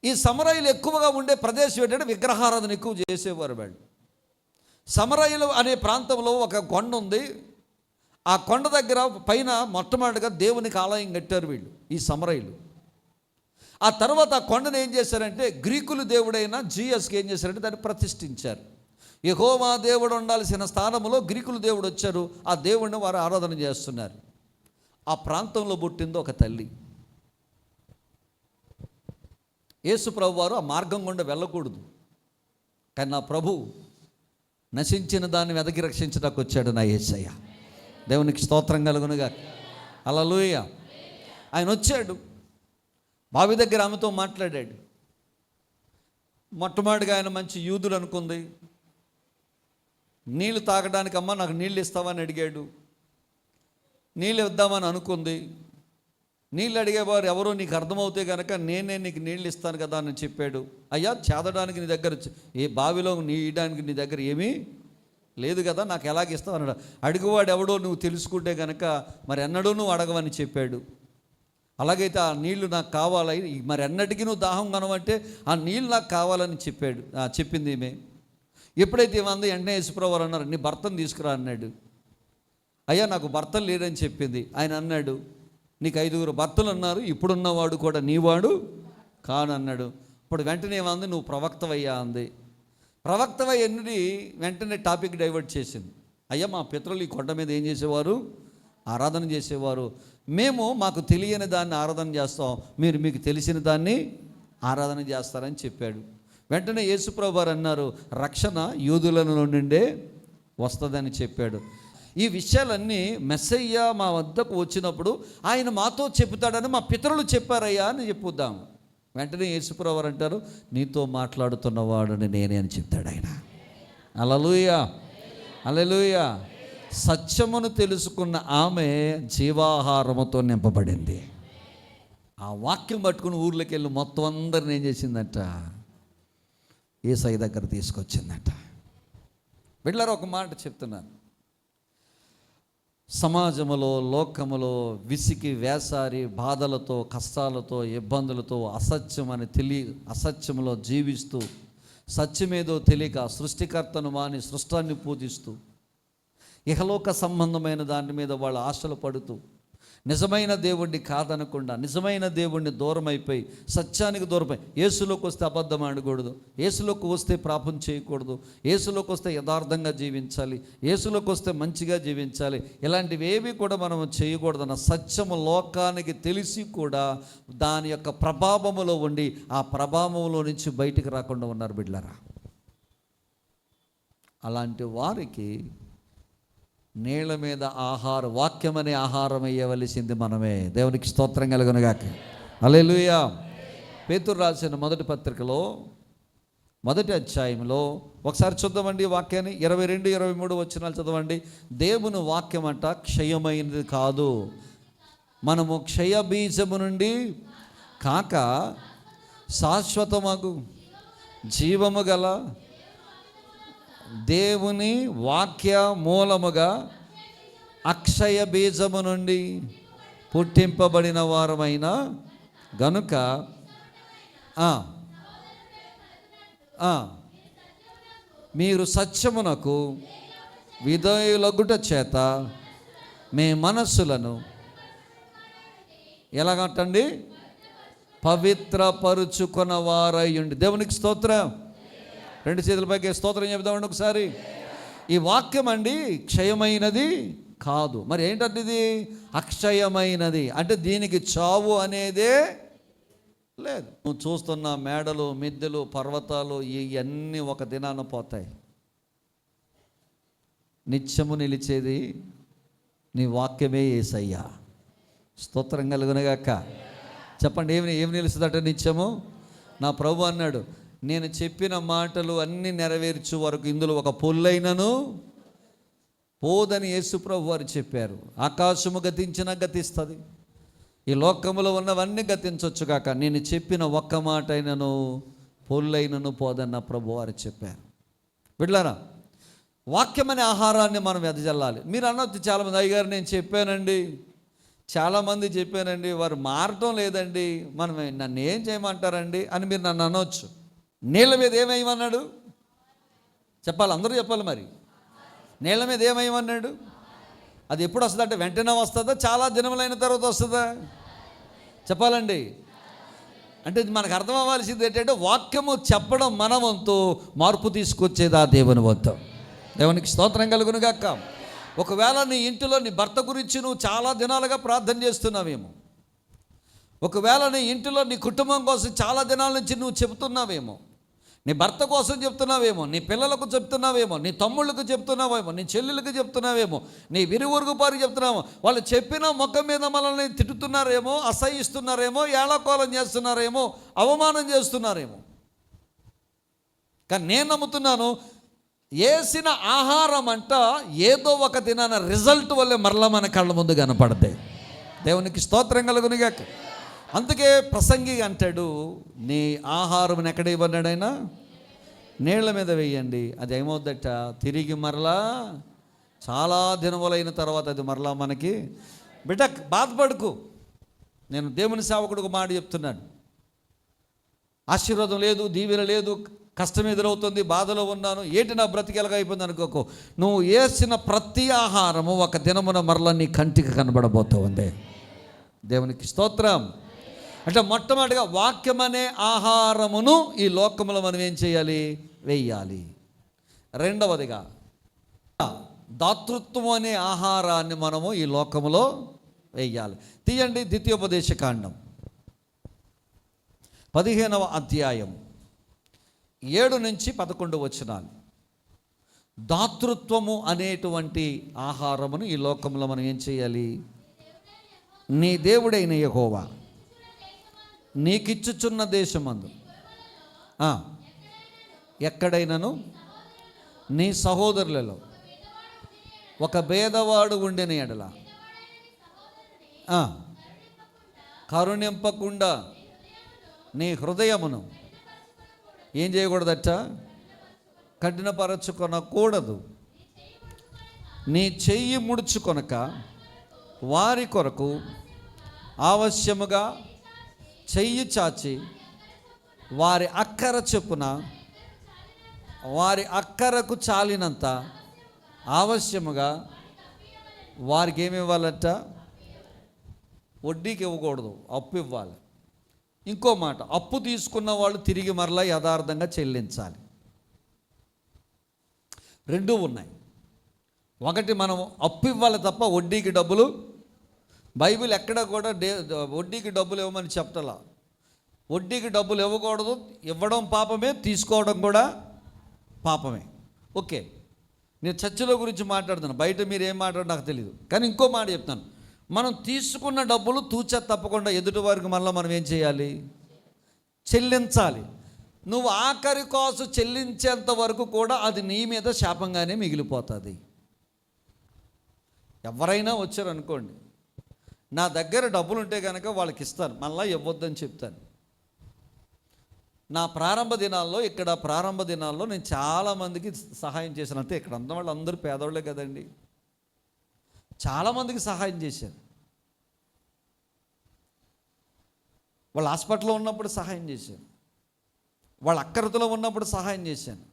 ఈ సమరయులు ఎక్కువగా ఉండే ప్రదేశం ఏంటంటే విగ్రహారాధన ఎక్కువ చేసేవారు వాళ్ళు. సమరయులు అనే ప్రాంతంలో ఒక కొండ ఉంది. ఆ కొండ దగ్గర పైన మొట్టమొదటిగా దేవునికి ఆలయం కట్టారు వీళ్ళు, ఈ సమరయులు. ఆ తర్వాత ఆ కొండను ఏం చేశారంటే గ్రీకులు దేవుడైన జీఎస్కి ఏం చేశారంటే దాన్ని ప్రతిష్ఠించారు. యెహోవా దేవుడు ఉండాల్సిన స్థానంలో గ్రీకులు దేవుడు వచ్చారు. ఆ దేవుడిని వారు ఆరాధన చేస్తున్నారు. ఆ ప్రాంతంలో పుట్టింది ఒక తల్లి. యేసు ప్రభు వారు ఆ మార్గం గుండా వెళ్ళకూడదు, కానీ నా ప్రభు నశించిన దాన్ని వెదకి రక్షించడానికి వచ్చాడు నా యేసయ్య. దేవునికి స్తోత్రం కలుగునుగా. హల్లెలూయా. ఆయన వచ్చాడు, బావి దగ్గర ఆమెతో మాట్లాడాడు. మొట్టమొదటిగా ఆయన మంచి యూదులు అనుకుంది. నీళ్ళు తాగడానికి, అమ్మ నాకు నీళ్ళు ఇస్తావని అడిగాడు. నీళ్ళు ఇద్దామని అనుకుంది. నీళ్ళు అడిగేవారు ఎవరో నీకు అర్థమవుతే కనుక నేనే నీకు నీళ్ళు ఇస్తాను కదా అని చెప్పాడు. అయ్యా, చేదడానికి నీ దగ్గర, ఏ బావిలో నీయడానికి నీ దగ్గర ఏమీ లేదు కదా, నాకు ఎలాగ ఇస్తావు అన్నాడు. అడిగేవాడు ఎవడో నువ్వు తెలుసుకుంటే కనుక మరి ఎన్నడూ నువ్వు అడగవని చెప్పాడు. అలాగైతే ఆ నీళ్లు నాకు కావాలి, మరి ఎన్నటికీ నువ్వు దాహం కనవంటే ఆ నీళ్ళు నాకు కావాలని చెప్పాడు. చెప్పింది ఈమె. ఎప్పుడైతే ఏమంది వెంటనే యేసుప్రభు వారు అన్నారు, నీ భర్తను తీసుకురా అన్నాడు. అయ్యా, నాకు భర్తలు లేరని చెప్పింది. ఆయన అన్నాడు, నీకు 5 భర్తలు ఉన్నారు, ఇప్పుడున్నవాడు కూడా నీవాడు కాను అన్నాడు. ఇప్పుడు వెంటనే ఏమంది, నువ్వు ప్రవక్తవయ్యా అంది. ప్రవక్తవై ఎన్నిది వెంటనే టాపిక్ డైవర్ట్ చేసింది. అయ్యా, మా పితరులు ఈ కొండ మీద ఏం చేసేవారు? ఆరాధన చేసేవారు. మేము మాకు తెలియని దాన్ని ఆరాధన చేస్తాం, మీరు మీకు తెలిసిన దాన్ని ఆరాధన చేస్తారని చెప్పాడు. వెంటనే యేసుప్రభు వారు అన్నారు, రక్షణ యూదుల నుండే వస్తుందని చెప్పాడు. ఈ విషయాలన్నీ మెస్సయ్య మా వద్దకు వచ్చినప్పుడు ఆయన మాతో చెబుతాడని మా పితరులు చెప్పారయ్యా అని చెప్పుద్దాం. వెంటనే యేసుప్రభు వారు అంటారు, నీతో మాట్లాడుతున్నవాడని నేనే అని చెప్తాడు ఆయన. హల్లెలూయా, హల్లెలూయా. సత్యమును తెలుసుకున్న ఆమె జీవాహారముతో నింపబడింది. ఆ వాక్యం పట్టుకుని ఊర్లోకి వెళ్ళి మొత్తం అందరిని ఏం చేసిందట? యేసయ్య దగ్గర తీసుకొచ్చిందట. బిడ్డలారా, ఒక మాట చెప్తున్నాను. సమాజములో, లోకములో విసికి వేసారి బాధలతో, కష్టాలతో, ఇబ్బందులతో, అసత్యములో జీవిస్తూ, సత్యమేదో తెలియక సృష్టికర్తను మాని సృష్టాన్ని పూజిస్తూ, ఇహలోక సంబంధమైన దాని మీద వాళ్ళు ఆశలు పడుతూ, నిజమైన దేవుణ్ణి కాదనకుండా, నిజమైన దేవుణ్ణి దూరం అయిపోయి, సత్యానికి దూరమై, యేసులోకి వస్తే అబద్ధం ఆడకూడదు, యేసులోకి వస్తే పాపం చేయకూడదు, యేసులోకి వస్తే యథార్థంగా జీవించాలి, యేసులోకి వస్తే మంచిగా జీవించాలి, ఇలాంటివి ఏవి కూడా మనం చేయకూడదన్న సత్యము లోకానికి తెలిసి కూడా దాని యొక్క ప్రభావములో ఉండి ఆ ప్రభావంలో నుంచి బయటికి రాకుండా ఉన్నారు బిడ్డలారా. అలాంటి వారికి నీళ్ళ మీద వాక్యం అనే ఆహారం అయ్యవలసింది మనమే. దేవునికి స్తోత్రం కలుగునుగాక. హల్లెలూయా. పేతురు రాసిన మొదటి పత్రికలో మొదటి అధ్యాయంలో ఒకసారి చూద్దామండి వాక్యాన్ని. 22, 23 వచనాలు చదవండి. దేవుని వాక్యం అంట క్షయమైనది కాదు, మనము క్షయ బీజము నుండి కాక శాశ్వతమగు జీవము గల దేవుని వాక్య మూలముగా అక్షయ బీజము నుండి పుట్టింపబడిన వారమైన గనుక మీరు సత్యమునకు విధేయులగుట చేత మీ మనస్సులను ఎలాగంటండి? పవిత్రపరుచుకున్న వారయ్యుండి. దేవునికి స్తోత్రం. 2 చేతుల పైకి స్తోత్రం చెబుదామండి ఒకసారి. ఈ వాక్యం అండి క్షయమైనది కాదు. మరి ఏంటంటే ఇది అక్షయమైనది అంటే దీనికి చావు అనేదే లేదు. నువ్వు చూస్తున్న మేడలు, మిద్దెలు, పర్వతాలు ఇవన్నీ ఒక దినాన పోతాయి. నిత్యము నిలిచేది నీ వాక్యమే యేసయ్యా. స్తోత్రం కలుగునుగాక. చెప్పండి, ఏమి నిలుస్తుందట నిత్యము? నా ప్రభు అన్నాడు, నేను చెప్పిన మాటలు అన్నీ నెరవేర్చు వరకు ఇందులో ఒక పొల్లైనను పోదని యేసు ప్రభు వారు చెప్పారు. ఆకాశము గతించినా గతిస్తుంది, ఈ లోకములో ఉన్నవన్నీ గతించవచ్చు కాక నేను చెప్పిన ఒక్క మాట అయినను పొల్లైనను పోదన్న ప్రభు వారు చెప్పారు. బిడ్డలారా, వాక్యం అనే ఆహారాన్ని మనం వెదజల్లాలి. మీరు అనొచ్చు చాలామంది, అయ్యగారు నేను చెప్పానండి, చాలామంది చెప్పానండి, వారు మారటం లేదండి, మనం నన్ను ఏం చేయమంటారండి అని మీరు నన్ను అనొచ్చు. నీళ్ళ మీద ఏమేయమన్నాడు చెప్పాలి, అందరూ చెప్పాలి. మరి నీళ్ళ మీద ఏమేయమన్నాడు? అది ఎప్పుడు వస్తుంది అంటే వెంటనే వస్తుందా, చాలా దినములైన తర్వాత వస్తుందా? చెప్పాలండి. అంటే మనకు అర్థం అవ్వాల్సింది ఏంటంటే వాక్యము చెప్పడం మన వంతు, మార్పు తీసుకొచ్చేది ఆ దేవుని వంతు. దేవునికి స్తోత్రం కలుగునుగాక. ఒకవేళ నీ ఇంటిలో నీ భర్త గురించి నువ్వు చాలా దినాలుగా ప్రార్థన చేస్తున్నావేమో, ఒకవేళ నీ ఇంటిలో నీ కుటుంబం కోసం చాలా దినాల నుంచి నువ్వు చెబుతున్నావేమో, నీ భర్త కోసం చెప్తున్నావేమో, నీ పిల్లలకు చెప్తున్నావేమో, నీ తమ్ముళ్ళకు చెప్తున్నావేమో, నీ చెల్లెలకు చెప్తున్నావేమో, నీ విరువురుగు పారికి చెప్తున్నామో, వాళ్ళు చెప్పిన మొక్క మీద మనల్ని తిట్టుతున్నారేమో, అసహిస్తున్నారేమో, ఏళకోలం చేస్తున్నారేమో, అవమానం చేస్తున్నారేమో. కానీ నేను నమ్ముతున్నాను, వేసిన ఆహారం అంట ఏదో ఒక దినాన రిజల్ట్ వల్లే మరలా మన కళ్ళ ముందు కనపడతాయి. దేవునికి స్తోత్రం కలుగునుగాక. అందుకే ప్రసంగి అంటాడు, నీ ఆహారం ఎక్కడ ఇవ్వన్నాడైనా నీళ్ల మీద వేయండి, అది ఏమవుద్దట తిరిగి మరలా చాలా దినములైన తర్వాత అది మరలా మనకి. బిడ్డ బాధపడుకు, నేను దేవుని సేవకుడికి మాట చెప్తున్నాను. ఆశీర్వాదం లేదు, దీవెన లేదు, కష్టం ఎదురవుతుంది, బాధలో ఉన్నాను, ఏంటి నా బ్రతికి ఎలాగైపోయింది అనుకోకు. నువ్వు వేసిన ప్రతి ఆహారము ఒక దినమున మరలా నీ కంటికి కనబడబోతూ ఉంది. దేవునికి స్తోత్రం. అంటే మొట్టమొదటిగా వాక్యం అనే ఆహారమును ఈ లోకములో మనం ఏం చేయాలి? వేయాలి. రెండవదిగా దాతృత్వం అనే ఆహారాన్ని మనము ఈ లోకములో వేయాలి. తీయండి ద్వితీయోపదేశకాండం 15వ అధ్యాయం 7 నుంచి 11 వచనాలు. దాతృత్వము అనేటువంటి ఆహారమును ఈ లోకంలో మనం ఏం చేయాలి? నీ దేవుడైన యెహోవా నీకిచ్చుచున్న దేశమందు ఎక్కడైనను నీ సహోదరులలో ఒక భేదవాడు ఉండిన ఎడల కరుణింపకుండా నీ హృదయమును ఏం చేయకూడదట? కఠినపరచుకొనకూడదు. నీ చెయ్యి ముడుచుకొనక వారి కొరకు ఆవశ్యముగా చెయ్యి చాచి వారి అక్కర చొప్పున వారి అక్కరకు చాలినంత ఆవశ్యముగా వారికి ఏమి ఇవ్వాలట? వడ్డీకి ఇవ్వకూడదు, అప్పు ఇవ్వాలి. ఇంకో మాట, అప్పు తీసుకున్న వాళ్ళు తిరిగి మరలా యథార్థంగా చెల్లించాలి. రెండూ ఉన్నాయి. ఒకటి, మనం అప్పు ఇవ్వాలి తప్ప వడ్డీకి డబ్బులు, బైబిల్ ఎక్కడ కూడా వడ్డీకి డబ్బులు ఇవ్వమని చెప్పటలా. వడ్డీకి డబ్బులు ఇవ్వకూడదు, ఇవ్వడం పాపమే, తీసుకోవడం కూడా పాపమే. ఓకే, నేను చర్చిలో గురించి మాట్లాడుతాను, బయట మీరు ఏం మాట్లాడో నాకు తెలియదు. కానీ ఇంకో మాట చెప్తాను, మనం తీసుకున్న డబ్బులు తూచా తప్పకుండా ఎదుటి వారికి మళ్ళీ మనం ఏం చేయాలి? చెల్లించాలి. నువ్వు ఆఖరి కాసు చెల్లించేంత వరకు కూడా అది నీ మీద శాపంగానే మిగిలిపోతుంది. ఎవరైనా వచ్చారనుకోండి, నా దగ్గర డబ్బులు ఉంటే కనుక వాళ్ళకి ఇస్తాను, మళ్ళీ ఇవ్వద్దని చెప్తాను. నా ప్రారంభ దినాల్లో నేను చాలామందికి సహాయం చేశాను. అంతే, ఇక్కడ అంత వాళ్ళు అందరూ పేదవాళ్ళే కదండి. చాలామందికి సహాయం చేశాను. వాళ్ళు హాస్పిటల్లో ఉన్నప్పుడు సహాయం చేశాను, వాళ్ళ అక్కరతలో ఉన్నప్పుడు సహాయం చేశాను.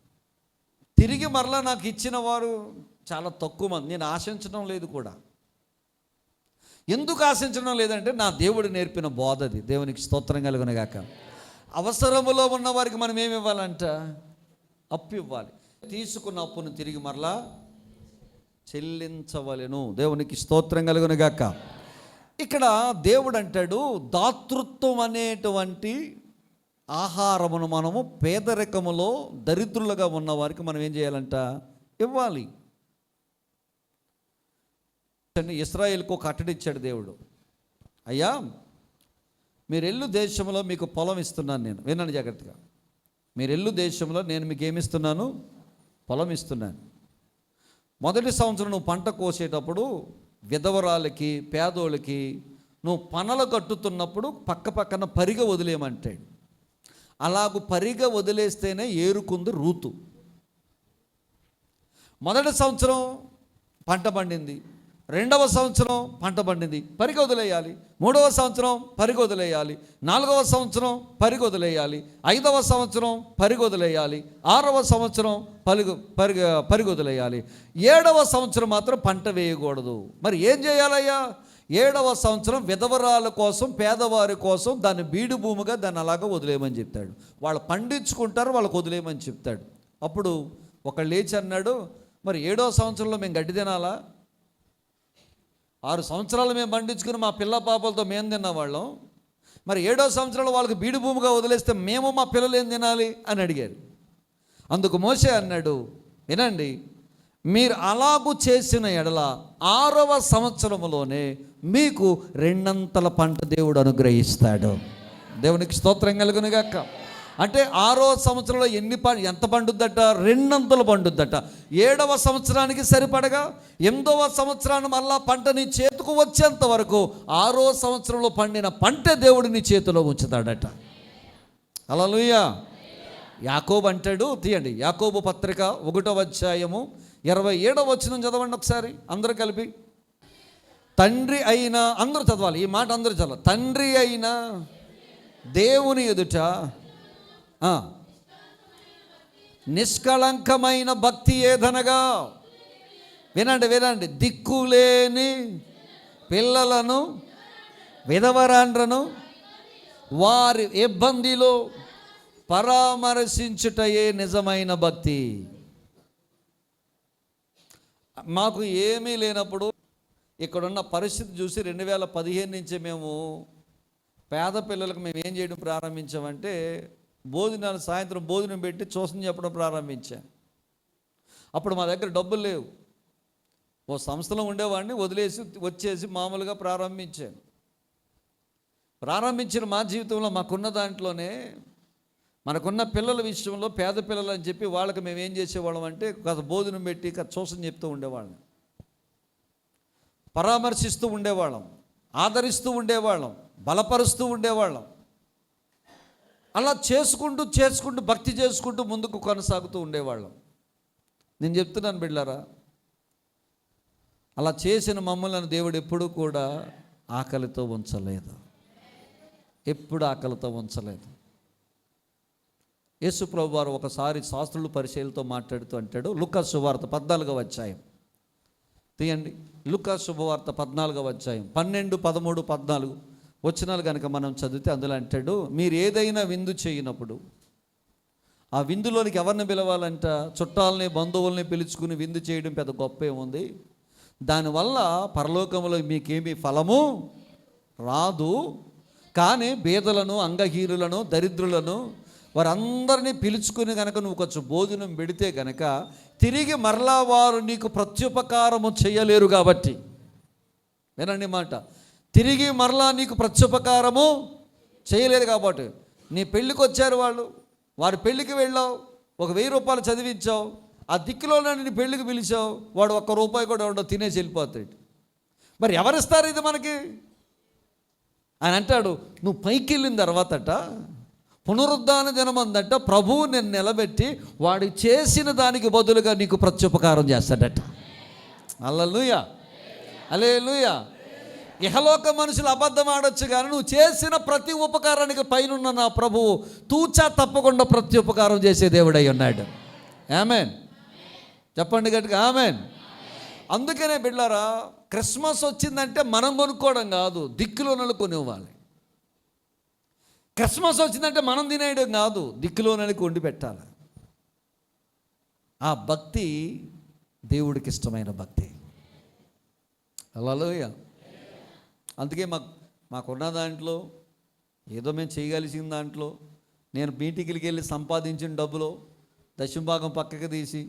తిరిగి మరలా నాకు ఇచ్చిన వారు చాలా తక్కువ మంది. నేను ఆశించడం లేదు కూడా. ఎందుకు ఆశించడం లేదంటే నా దేవుడు నేర్పిన బోధది. దేవునికి స్తోత్రం కలుగునుగాక. అవసరములో ఉన్న వారికి మనం ఏమి ఇవ్వాలంట? అప్పు ఇవ్వాలి. తీసుకున్న అప్పును తిరిగి మరలా చెల్లించవలెను. దేవునికి స్తోత్రం కలుగునుగాక. ఇక్కడ దేవుడు అంటాడు, దాతృత్వం అనేటువంటి ఆహారమును మనము పేదరికములో దరిద్రులుగా ఉన్న వారికి మనం ఏం చేయాలంట? ఇవ్వాలి. ఇశ్రాయేలుకు ఒక కట్టడి ఇచ్చాడు దేవుడు. అయ్యా, మీరు ఎల్లు దేశంలో మీకు పొలం ఇస్తున్నాను నేను. వినండి జాగ్రత్తగా. మీరు ఎల్లు దేశంలో నేను మీకు ఏమిస్తున్నాను? పొలం ఇస్తున్నాను. మొదటి సంవత్సరం నువ్వు పంట కోసేటప్పుడు విధవరాలకి, పేదోళ్ళకి నువ్వు పనలు కట్టుతున్నప్పుడు పక్కన పరిగ వదిలేయమంటాడు. అలాగూ పరిగ వదిలేస్తేనే ఏరుకుంది రూతు. మొదటి సంవత్సరం పంట పండింది, రెండవ సంవత్సరం పంట పండింది, పరిగ వదిలేయాలి. మూడవ సంవత్సరం పరిగ వదిలేయాలి, నాలుగవ సంవత్సరం పరిగ వదిలేయాలి, ఐదవ సంవత్సరం పరిగ వదిలేయాలి, ఆరవ సంవత్సరం పరిగ వదిలేయాలి, ఏడవ సంవత్సరం మాత్రం పంట వేయకూడదు. మరి ఏం చేయాలయ్యా? ఏడవ సంవత్సరం విధవరాల కోసం, పేదవారి కోసం దాన్ని బీడు భూమిగా దాన్ని అలాగా వదిలేయమని చెప్తాడు. వాళ్ళు పండించుకుంటారు, వాళ్ళకు వదిలేయమని చెప్తాడు. అప్పుడు ఒకళ్ళు లేచి అన్నాడు, మరి 7వ సంవత్సరంలో మేము గడ్డి తినాలా? 6 సంవత్సరాలు మేము పండించుకుని మా పిల్ల పాపలతో మేము తిన్నవాళ్ళం, మరి 7వ సంవత్సరంలో వాళ్ళకి బీడు భూమిగా వదిలేస్తే మేము మా పిల్లలు ఏం తినాలి అని అడిగారు. అందుకు మోషే అన్నాడు, వినండి, మీరు అలాగూ చేసిన ఎడల 6వ సంవత్సరంలోనే మీకు 2 పంట దేవుడు అనుగ్రహిస్తాడు. దేవునికి స్తోత్రం కలుగునుగాక. అంటే 6వ సంవత్సరంలో ఎంత పండుద్దట? 2 పండుద్దట. 7వ సంవత్సరానికి సరిపడగా 8వ సంవత్సరాన్ని మళ్ళా పంట నీ చేతికి వచ్చేంత వరకు 6వ సంవత్సరంలో పండిన పంట దేవుడు నీ చేతిలో ఉంచుతాడట. హల్లెలూయా. యాకోబు అంటాడు, తీయండి యాకోబు పత్రిక 1వ అధ్యాయము 27వ వచనం చదవండి ఒకసారి అందరూ కలిపి. తండ్రి అయిన, అందరూ చదవాలి ఈ మాట, అందరూ చదవాలి. తండ్రి అయిన దేవుని ఎదుట నిష్కళంకమైన భక్తి ఏదనగా, వినండి, దిక్కులేని పిల్లలను, విధవరాండ్రను, వారి ఇబ్బందిలో పరామర్శించుటయే నిజమైన భక్తి. మాకు ఏమీ లేనప్పుడు ఇక్కడున్న పరిస్థితి చూసి 2015 నుంచి మేము పేద పిల్లలకు మేము ఏం చేయడం ప్రారంభించామంటే భోజనాలు, సాయంత్రం భోజనం పెట్టి ట్యూషన్ చెప్పడం ప్రారంభించాం. అప్పుడు మా దగ్గర డబ్బులు లేవు. ఓ సంస్థలో ఉండేవాడిని వదిలేసి వచ్చేసి మామూలుగా ప్రారంభించిన మా జీవితంలో మాకున్న దాంట్లోనే మనకున్న పిల్లల విషయంలో పేద పిల్లలు అని చెప్పి వాళ్ళకి మేము ఏం చేసేవాళ్ళం అంటే కాస్త భోజనం పెట్టి కాస్త ట్యూషన్ చెప్తూ ఉండేవాళ్ళం, పరామర్శిస్తూ ఉండేవాళ్ళం, ఆదరిస్తూ ఉండేవాళ్ళం, బలపరుస్తూ ఉండేవాళ్ళం. అలా చేసుకుంటూ భక్తి చేసుకుంటూ ముందుకు కొనసాగుతూ ఉండేవాళ్ళం. నేను చెప్తున్నాను బిడ్డలారా, అలా చేసిన మమ్మల్ని దేవుడు ఎప్పుడూ కూడా ఆకలితో ఉంచలేదు, ఎప్పుడు ఆకలితో ఉంచలేదు. యేసు ప్రభువు వారు ఒకసారి శాస్త్రులు పరిచయులతో మాట్లాడుతూ అంటాడు, లూకా సువార్త 14వ అధ్యాయం తీయండి. లూకా శుభవార్త 14వ అధ్యాయం 12, 13, 14 వచనాలు కనుక మనం చదివితే అందులో అంటాడు, మీరు ఏదైనా విందు చేయనప్పుడు ఆ విందులోనికి ఎవరిని పిలవాలంట? చుట్టాలని, బంధువుల్ని పిలుచుకుని విందు చేయడం పెద్ద గొప్ప ఏముంది? దానివల్ల పరలోకంలో మీకేమీ ఫలము రాదు. కానీ బీదలను, అంగహీనులను, దరిద్రులను వారందరినీ పిలుచుకుని కనుక నువ్వు కొంచెం భోజనం పెడితే కనుక తిరిగి మరలా వారు నీకు ప్రత్యుపకారము చేయలేరు. కాబట్టి వినండి మాట, తిరిగి మరలా నీకు ప్రత్యుపకారము చేయలేరు. కాబట్టి నీ పెళ్ళికి వచ్చారు వాళ్ళు, వారి పెళ్ళికి వెళ్ళావు, ఒక 1000 రూపాయలు చదివించావు, ఆ దిక్కులోనే నీ పెళ్ళికి పిలిచావు, వాడు ₹1 కూడా ఉండవు, తినేసి వెళ్ళిపోతాడు. మరి ఎవరిస్తారు ఇది మనకి? ఆయన అంటాడు, నువ్వు పైకి వెళ్ళిన తర్వాతట పునరుద్ధాన దినమందట ప్రభువు నేను నిలబెట్టి వాడు చేసిన దానికి బదులుగా నీకు ప్రత్యుపకారం చేస్తాడట. హల్లెలూయా, హల్లెలూయా. ఇహలోక మనుషులు అబద్ధం ఆడొచ్చు, కానీ నువ్వు చేసిన ప్రతి ఉపకారానికి పైనున్న నా ప్రభువు తూచా తప్పకుండా ప్రత్యుపకారం చేసే దేవుడై ఉన్నాడు. ఆమెన్ చెప్పండి గట్టిగా, ఆమెన్. అందుకనే బిడ్డలారా, క్రిస్మస్ వచ్చిందంటే మనం కొనుక్కోవడం కాదు, దిక్కులోనలు కొనివ్వాలి. క్రిస్మస్ వచ్చిందంటే మనం తినేయడం కాదు, దిక్కులోనలకి వండి పెట్టాలి. ఆ భక్తి దేవుడికి ఇష్టమైన భక్తి. హల్లెలూయా. అందుకే మాకున్న దాంట్లో ఏదో మేము చేయగలిసిన దాంట్లో నేను మీటింగ్కి వెళ్ళి సంపాదించిన డబ్బులో దశంభాగం పక్కకి తీసి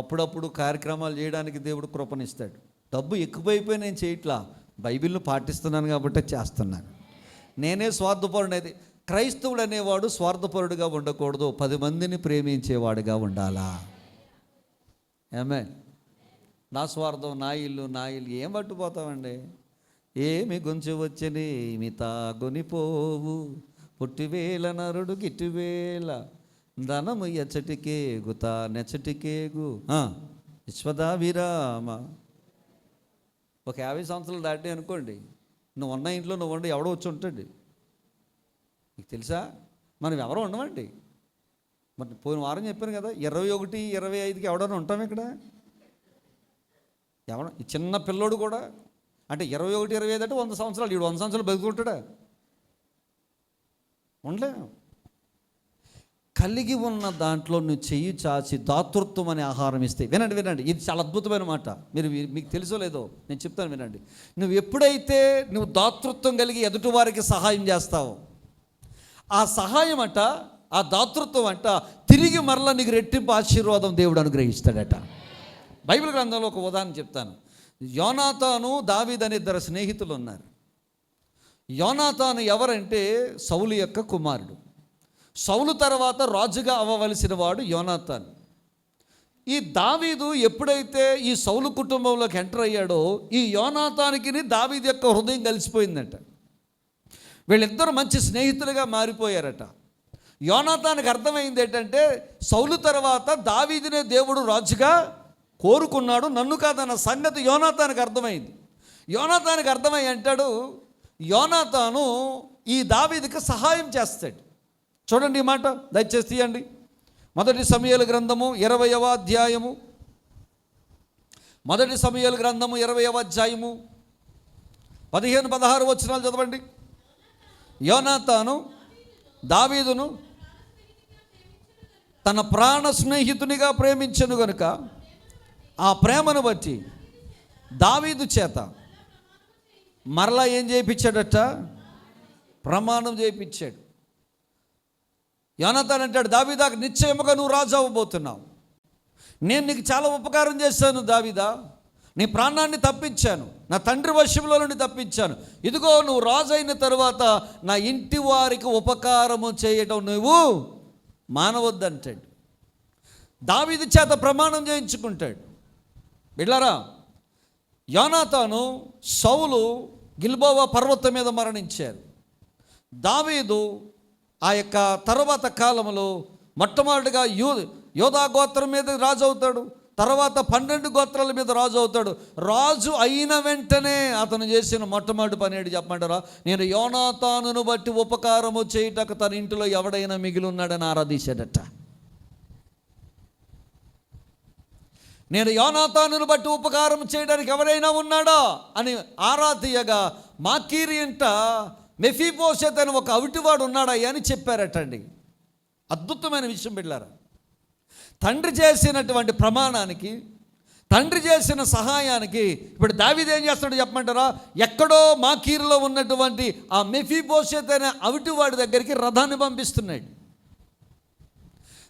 అప్పుడప్పుడు కార్యక్రమాలు చేయడానికి దేవుడు కృపనిస్తాడు. డబ్బు ఎక్కువైపోయి నేను చేయట్లా, బైబిల్ను పాటిస్తున్నాను కాబట్టి చేస్తున్నాను. నేనే స్వార్థపరుడైతే, క్రైస్తవుడు అనేవాడు స్వార్థపరుడుగా ఉండకూడదు, 10 మందిని ప్రేమించేవాడుగా ఉండాలా. ఆమేన్. నా స్వార్థం, నా ఇల్లు ఏం పట్టుపోతామండి? ఏమి గుంచి వచ్చని మీ తాగొనిపోవు, పుట్టివేల నరుడు గిట్టివేల, ధనము ఎచ్చటికేగు తా నెచ్చటికేగు విశ్వదా విరామ. ఒక 50 సంవత్సరాలు దాటి అనుకోండి, నువ్వు ఉన్న ఇంట్లో నువ్వు ఉండి ఎవడో వచ్చి ఉంటాడు. నీకు తెలుసా, మనం ఎవరో ఉండమండి. మరి పోయిన వారం చెప్పాను కదా, 21, 25కి ఎవడన్నా ఉంటాం ఇక్కడ? ఎవడ ఈ చిన్న పిల్లోడు కూడా అంటే 21, 25 అంటే 100 సంవత్సరాలు, 100 సంవత్సరాలు బతుకుంటాడా? ఉండలే. కలిగి ఉన్న దాంట్లో నువ్వు చెయ్యి చాచి దాతృత్వం అనే ఆహారం ఇస్తే, వినండి, ఇది చాలా అద్భుతమైన మాట. మీకు తెలుసో లేదో నేను చెప్తాను, వినండి. నువ్వు ఎప్పుడైతే నువ్వు దాతృత్వం కలిగి ఎదుటి వారికి సహాయం చేస్తావో, ఆ సహాయం అంట, ఆ దాతృత్వం అంట తిరిగి మరలా నీకు రెట్టింపు ఆశీర్వాదం దేవుడు అనుగ్రహిస్తాడట. బైబిల్ గ్రంథంలో ఒక ఉదాహరణ చెప్తాను. యోనాతాను, దావీదు అనే 2 స్నేహితులు ఉన్నారు. యోనాతాను ఎవరంటే సౌలు యొక్క కుమారుడు. సౌలు తర్వాత రాజుగా అవ్వవలసిన వాడు యోనాతాను. ఈ దావీదు ఎప్పుడైతే ఈ సౌలు కుటుంబంలోకి ఎంటర్ అయ్యాడో, ఈ యోనాతానికి దావీదు యొక్క హృదయం కలిసిపోయిందట. వీళ్ళిద్దరూ మంచి స్నేహితులుగా మారిపోయారట. యోనాతానికి అర్థమైంది ఏంటంటే, సౌలు తర్వాత దావీదునే దేవుడు రాజుగా కోరుకున్నాడు, నన్ను కాదన్న సంగతి యోనాతానికి అర్థమైంది. యోనాతానికి అర్థమై అంటాడు, యోనాతాను ఈ దావీదుకి సహాయం చేస్తాడు. చూడండి ఈ మాట, దయచేసి తీయండి. 1 సమూయేలు గ్రంథము 20వ అధ్యాయము, 1 సమూయేలు గ్రంథము 20వ అధ్యాయము 15, 16 వచనాలు చదవండి. యోనాతాను దావీదును తన ప్రాణ స్నేహితునిగా ప్రేమించెను గనుక ఆ ప్రేమను బట్టి దావీదు చేత మరలా ఏం చేయించాడట? ప్రమాణం చేయించాడు. యోనాతాను అంటాడు, దావీదాకు నిశ్చయముగా నువ్వు రాజు అవ్వబోతున్నావు. నేను నీకు చాలా ఉపకారం చేశాను దావీదా, నీ ప్రాణాన్ని తప్పించాను, నా తండ్రి వశంలో నుండి తప్పించాను. ఇదిగో నువ్వు రాజు అయిన తరువాత నా ఇంటి వారికి ఉపకారము చేయటం నువ్వు మానవద్దంటాడు. దావీదు చేత ప్రమాణం చేయించుకుంటాడు. బిడ్లారా, యోనాతాను సౌలు గిల్బోవా పర్వతం మీద మరణించారు. దావీదు ఆ యొక్క తర్వాత కాలంలో మొట్టమొదటిగా యోధా గోత్రం మీద రాజు అవుతాడు. తర్వాత 12 గోత్రాల మీద రాజు అవుతాడు. రాజు అయిన వెంటనే అతను చేసిన మొట్టమొదటి పని ఏంటి చెప్పమంటారా? నేను యోనాతానును బట్టి ఉపకారము చేయుటకు తన ఇంటిలో ఎవడైనా మిగిలి ఉన్నాడని ఆరాధించాడట. నేను యోనాతానును బట్టి ఉపకారం చేయడానికి ఎవరైనా ఉన్నాడా అని ఆరాధియగా మాకీరి ఇంట మెఫీబోషెత్ అని ఒక అవిటివాడు ఉన్నాడా అని చెప్పారటండి. అద్భుతమైన విషయం బిడ్డలారా. తండ్రి చేసినటువంటి ప్రమాణానికి, తండ్రి చేసిన సహాయానికి ఇప్పుడు దావీదు ఏం చేస్తాడో చెప్పమంటారా? ఎక్కడో మాకీరులో ఉన్నటువంటి ఆ మెఫీబోషెత్ అనే అవిటివాడి దగ్గరికి రథాన్ని పంపిస్తున్నాడు.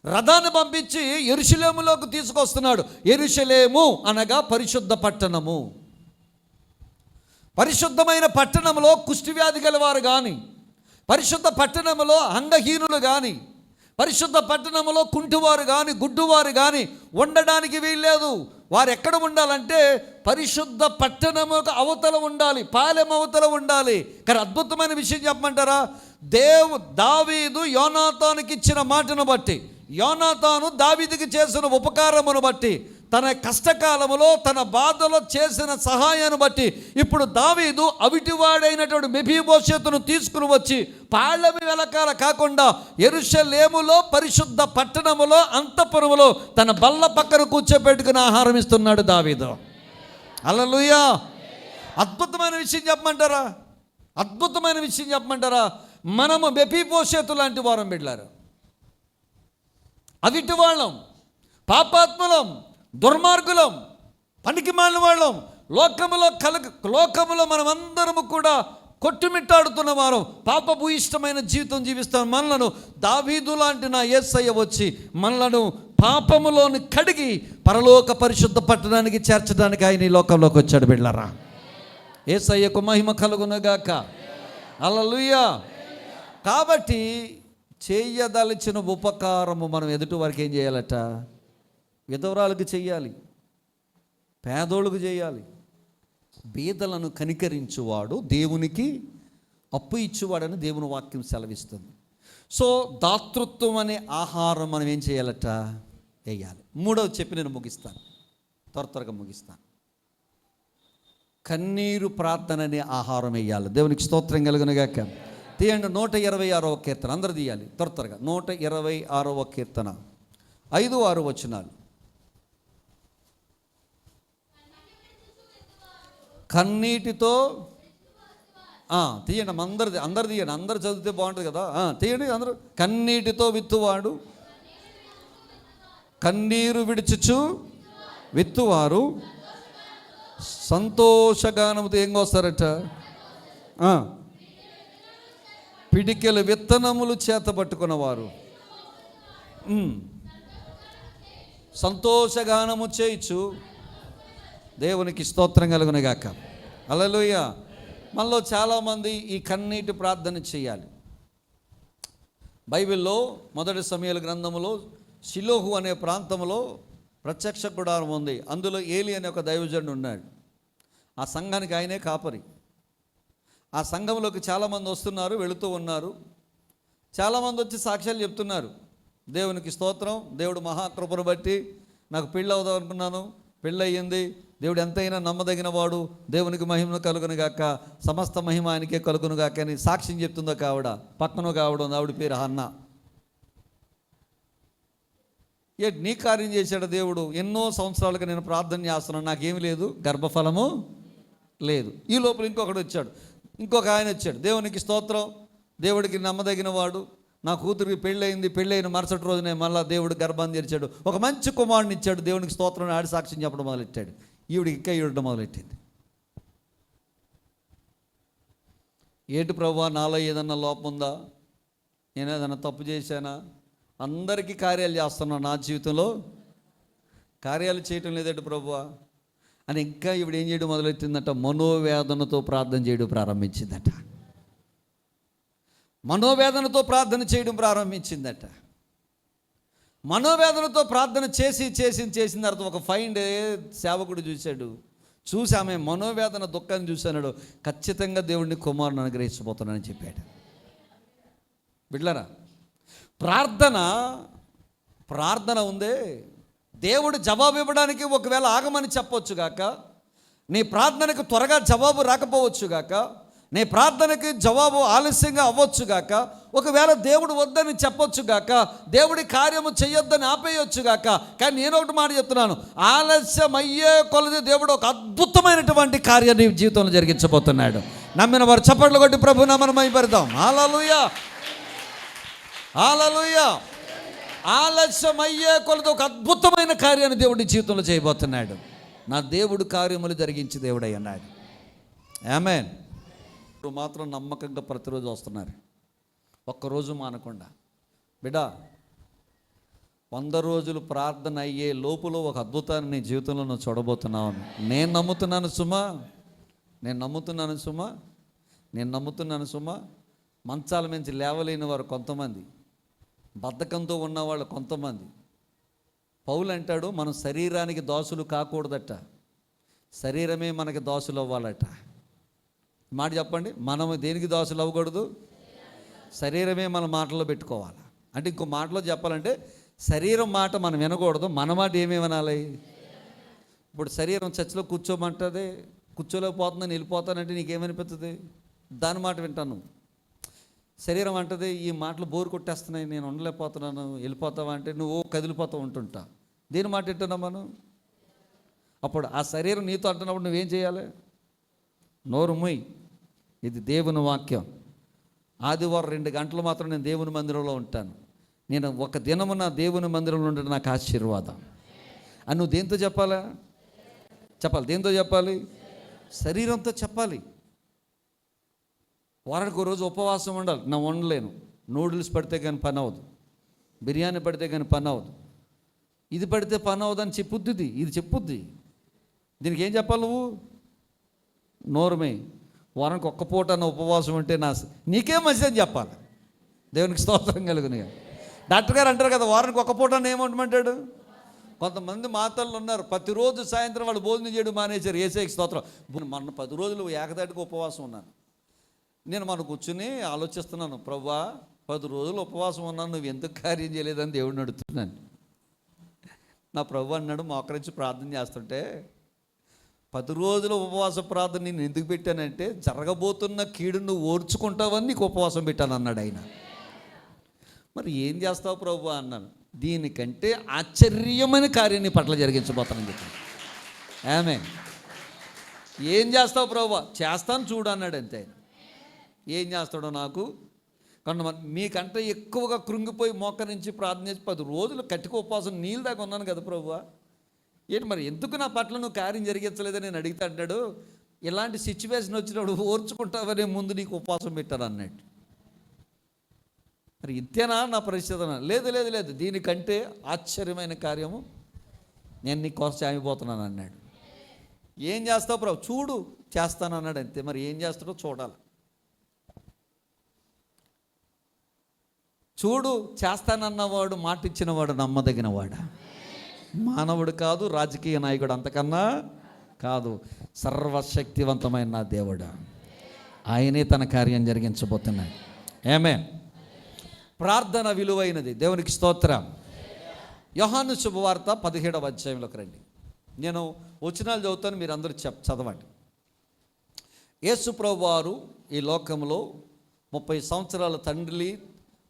రథాన్ని పంపించి యెరూషలేములోకి తీసుకొస్తున్నాడు. యెరూషలేము అనగా పరిశుద్ధ పట్టణము. పరిశుద్ధమైన పట్టణంలో కుష్ఠవ్యాధి గలవారు కానీ, పరిశుద్ధ పట్టణంలో అంగహీనులు కానీ, పరిశుద్ధ పట్టణంలో కుంటివారు కానీ, గుడ్డువారు కానీ ఉండడానికి వీల్లేదు. వారు ఎక్కడ ఉండాలంటే పరిశుద్ధ పట్టణము అవతల ఉండాలి, పాలెం అవతల ఉండాలి. కానీ అద్భుతమైన విషయం చెప్పమంటారా? దావీదు యోనాతానుకి ఇచ్చిన మాటను బట్టి, యోనాతాను దావీదుకి చేసిన ఉపకారమును బట్టి, తన కష్టకాలములో తన బాధలో చేసిన సహాయాన్ని బట్టి ఇప్పుడు దావీదు అవిటివాడైనటువంటి మెఫీబోషెతును తీసుకుని వచ్చి పాళెము వెలకాల కాకుండా యెరూషలేములో పరిశుద్ధ పట్టణములో అంతఃపురములో తన బల్ల పక్కన కూర్చోబెట్టుకుని ఆహారం ఇస్తున్నాడు దావీదు. హల్లెలూయా. అద్భుతమైన విషయం చెప్పమంటారా? అద్భుతమైన విషయం చెప్పమంటారా? మనము మెఫీబోషెతు లాంటి వారం బిడ్డలారు, అవిటి వాళ్ళం, పాపాత్ములం, దుర్మార్గులం, పనికి మాలిన వాళ్ళం, లోకములో మనమందరము కూడా కొట్టుమిట్టాడుతున్న వారం, పాపభూయిష్టమైన జీవితం జీవిస్తాం. మనలను దావీదు లాంటి నా యేసయ్య వచ్చి మనలను పాపములోని కడిగి పరలోక పరిశుద్ధ పట్టణానికి చేర్చడానికి ఆయన ఈ లోకంలోకి వచ్చాడు బిడ్డలారా. యేసయ్యకు మహిమ కలుగునుగాక. హల్లెలూయా. కాబట్టి చేయదలిచిన ఉపకారము మనం ఎదుటి వారికి ఏం చేయాలట? విధవరాలకు చెయ్యాలి, పేదోళ్ళకు చేయాలి. బీదలను కనికరించువాడు దేవునికి అప్పు ఇచ్చేవాడని దేవుని వాక్యం సెలవిస్తుంది. సో దాతృత్వం అనే ఆహారం మనం ఏం చేయాలట? వేయాలి. మూడవది చెప్పి నేను ముగిస్తాను, త్వరగా ముగిస్తాను. కన్నీరు ప్రార్థన అనే ఆహారం వేయాలి. దేవునికి స్తోత్రం కలుగునుగాక. తీయండి 126వ కీర్తన, అందరు తీయాలి త్వరగా. 126వ కీర్తన 5-6 వచనాలు. కన్నీటితో తీయండి, అందరు తీయండి, అందరు చదివితే బాగుంటుంది కదా. తీయండి అందరూ. కన్నీటితో విత్తువాడు, కన్నీరు విడిచుచు విత్తువారు సంతోషగానముతో ఏం కోస్తారట? పిడికెలు విత్తనములు చేత పట్టుకున్నవారు సంతోషగానము చేయించు. దేవునికి స్తోత్రం కలుగునుగాక. హల్లెలూయా. మనలో చాలామంది ఈ కన్నీటి ప్రార్థన చేయాలి. బైబిల్లో మొదటి సమూయేలు గ్రంథములో షిలోహు అనే ప్రాంతంలో ప్రత్యక్ష గుడారం ఉంది. అందులో ఏలి అనే ఒక దైవజనుడు ఉన్నాడు. ఆ సంఘానికి ఆయనే కాపరి. ఆ సంఘంలోకి చాలామంది వస్తున్నారు, వెళుతూ ఉన్నారు. చాలామంది వచ్చి సాక్ష్యాలు చెప్తున్నారు. దేవునికి స్తోత్రం, దేవుడు మహాకృపను బట్టి నాకు పెళ్ళి అవుదాం అనుకున్నాను, పెళ్ళయింది, దేవుడు ఎంతైనా నమ్మదగిన వాడు, దేవునికి మహిమను కలుగునుగాక, సమస్త మహిమ ఆయనకే కలుగునుగాక అని సాక్ష్యం చెప్తుందో కావిడ. పక్కన కావడం ఉంది, ఆవిడ పేరు హన్న. నీ కార్యం చేశాడు దేవుడు. ఎన్నో సంవత్సరాలుగా నేను ప్రార్థన చేస్తున్నాను, నాకేమీ లేదు, గర్భఫలము లేదు. ఈ లోపల ఇంకొకడు వచ్చాడు, ఇంకొక ఆయన వచ్చాడు. దేవునికి స్తోత్రం, దేవుడికి నమ్మదగిన వాడు. నా కూతురికి పెళ్ళైన మరుసటి రోజునే మళ్ళీ దేవుడు గర్భాన్ని తెరిచాడు, ఒక మంచి కుమారుని ఇచ్చాడు, దేవునికి స్తోత్రం ఆడి సాక్ష్యం చెప్పడం మొదలెట్టాడు. ఈవిడికి ఇంకా ఈడడం మొదలెట్టింది. ఏంటి ప్రభువా, నాలో ఏదన్నా లోపం ఉందా, నేను ఏదన్నా తప్పు చేశానా, అందరికీ కార్యాలు చేస్తున్నా, నా జీవితంలో కార్యాలు చేయటం లేదంటే ప్రభువా అని ఇంకా ఈవిడ ఏం చేయడం మొదలెట్టిందట, మనోవేదనతో ప్రార్థన చేయడం ప్రారంభించిందట. మనోవేదనతో ప్రార్థన చేయడం ప్రారంభించిందట. మనోవేదనతో ప్రార్థన చేసిన తర్వాత ఒక 5 days సేవకుడు చూసి ఆమె మనోవేదన దుఃఖాన్ని చూశాడు, ఖచ్చితంగా దేవుడిని కుమారుని అనుగ్రహించబోతున్నానని చెప్పాడు. బిడ్డలారా, ప్రార్థన ఉందే, దేవుడు జవాబు ఇవ్వడానికి ఒకవేళ ఆగమని చెప్పొచ్చు గాక, నీ ప్రార్థనకు త్వరగా జవాబు రాకపోవచ్చు గాక, నీ ప్రార్థనకి జవాబు ఆలస్యంగా అవ్వచ్చు గాక, ఒకవేళ దేవుడు వద్దని చెప్పొచ్చు గాక, దేవుడి కార్యము చేయొద్దని ఆపేయొచ్చు గాక. కానీ నేను ఒకటి మాట చెప్తున్నాను, ఆలస్యం అయ్యే కొలది దేవుడు ఒక అద్భుతమైనటువంటి కార్యాన్ని నీ జీవితంలో జరిగించబోతున్నాడు. నమ్మిన వారు చప్పట్లు కొట్టి ప్రభు నామమున మహిమపడదాం. హల్లెలూయా, హల్లెలూయా. ఆలస్యం అయ్యే కొలది ఒక అద్భుతమైన కార్యాన్ని దేవుడి జీవితంలో చేయబోతున్నాడు. నా దేవుడు కార్యములు జరిగించి దేవుడై అన్నాడు. ఆమేన్. మాత్రం నమ్మకంగా ప్రతిరోజు వస్తున్నారు, ఒక్కరోజు మానకుండా. బిడ్డ, 100 రోజులు ప్రార్థన అయ్యే లోపులో ఒక అద్భుతాన్ని నీ జీవితంలో నువ్వు చూడబోతున్నావు. నేను నమ్ముతున్నాను సుమా. మంచాల నుంచి లేవలేని వారు కొంతమంది, బద్ధకంతో ఉన్నవాళ్ళు కొంతమంది. పౌలు అంటాడు, మనం శరీరానికి దాసులు కాకూడదట, శరీరమే మనకి దాసులు అవ్వాలట. మాట చెప్పండి, మనం దేనికి దాసులు అవ్వకూడదు, శరీరమే మన మాటలో పెట్టుకోవాలి. అంటే ఇంకో మాటలో చెప్పాలంటే శరీరం మాట మనం వినకూడదు, మన మాట ఏమేమి వినాలి. ఇప్పుడు శరీరం చర్చిలో కూర్చోమంటుంది, కూర్చోలేకపోతుందని వెళ్ళిపోతానంటే నీకేమనిపిస్తుంది, దాని మాట వింటాను. శరీరం అంటది, ఈ మాటలు బోరు కొట్టేస్తున్నాయి, నేను ఉండలేకపోతున్నాను, వెళ్ళిపోతావా అంటే నువ్వు కదిలిపోతూ ఉంటుంటా. దేని మాట వింటున్నావు మనం? అప్పుడు ఆ శరీరం నీతో అంటున్నప్పుడు నువ్వేం చేయాలి? నోరు మూయి, ఇది దేవుని వాక్యం. ఆదివారం 2 గంటలు మాత్రం నేను దేవుని మందిరంలో ఉంటాను, నేను ఒక దినమున దేవుని మందిరంలో ఉండడం నాకు ఆశీర్వాదం అని నువ్వు దేంతో చెప్పాలి? దేంతో చెప్పాలి? శరీరంతో చెప్పాలి. వారానికి 1 రోజు ఉపవాసం ఉండాలి. నా ఉండలేను, నూడిల్స్ పడితే కానీ పని అవ్వదు, బిర్యానీ పడితే కానీ పని అవ్వదు, ఇది పడితే పని అవ్వదు అని చెప్పుద్ది, ఇది చెప్పుద్ది. దీనికి ఏం చెప్పాలి? నువ్వు నోరుమే, వారానికి 1 పూట ఉపవాసం ఉంటే నీకేం మంచిది అని చెప్పాలి. దేవునికి స్తోత్రం కలుగుని. డాక్టర్ గారు అంటారు కదా, వారానికి 1 పూట ఏమంటాడు. కొంతమంది మాతలు ఉన్నారు, ప్రతిరోజు సాయంత్రం వాళ్ళు భోజనం చేయడం మానేశారు. యేసయ్యకి స్తోత్రం. మొన్న 10 రోజులు ఏకదాటికి ఉపవాసం ఉన్నాను. నేను మన కూర్చుని ఆలోచిస్తున్నాను, ప్రభువా 10 రోజులు ఉపవాసం ఉన్నాను, నువ్వు ఎందుకు కార్యం చేయలేదని దేవుడిని అడుగుతున్నాను. నా ప్రభు అన్నాడు, మోకరించి ప్రార్థన చేస్తుంటే, 10 రోజుల ఉపవాస ప్రార్థన నేను ఎందుకు పెట్టానంటే, జరగబోతున్న కీడును ఓర్చుకుంటావని నీకు ఉపవాసం పెట్టాను అన్నాడు ఆయన. మరి ఏం చేస్తావు ప్రభు అన్నాను, దీనికంటే ఆశ్చర్యమైన కార్యాన్ని పట్ల జరిగించబోతానని చెప్పాను. ఆమె ఏం చేస్తావు ప్రభు? చేస్తాను చూడు అన్నాడు అంతే. ఏం చేస్తాడో నాకు కొంతమంది మీకంటే ఎక్కువగా కృంగిపోయి మోకరించి ప్రార్థన చేసి 10 రోజులు కట్టిక ఉపవాసం నీళ్ళు దాకా ఉన్నాను కదా ప్రభువా, ఏంటి మరి ఎందుకు నా పట్ల నువ్వు కార్యం జరిగించలేదని నేను అడిగితే అంటాడు, ఇలాంటి సిచ్యువేషన్ వచ్చినప్పుడు ఓర్చుకుంటావనే ముందు నీకు ఉపవాసం పెట్టారు అన్నట్టు. మరి ఇంతేనా నా పరిస్థితి? లేదు, దీనికంటే ఆశ్చర్యమైన కార్యము నేను నీ కోసం ఆగిపోతున్నాను అన్నాడు. ఏం చేస్తావు ప్రభు? చూడు చేస్తాను అన్నాడు అంతే. మరి ఏం చేస్తాడో చూడాలి. చూడు చేస్తానన్నవాడు, మాట ఇచ్చినవాడు నమ్మదగినవాడా? మానవుడు కాదు, రాజకీయ నాయకుడు అంతకన్నా కాదు, సర్వశక్తివంతమైన నా దేవుడు, ఆయనే తన కార్యం జరిగించబోతున్నాడు. ఆమేన్. ప్రార్థన విలువైనది. దేవునికి స్తోత్రం. యోహాను శుభవార్త 17వ అధ్యాయంలోకి రండి. నేను వచనాలు చదువుతాను, మీరు అందరూ చదవండి. యేసు ప్రభువు వారు ఈ లోకంలో 30 సంవత్సరాల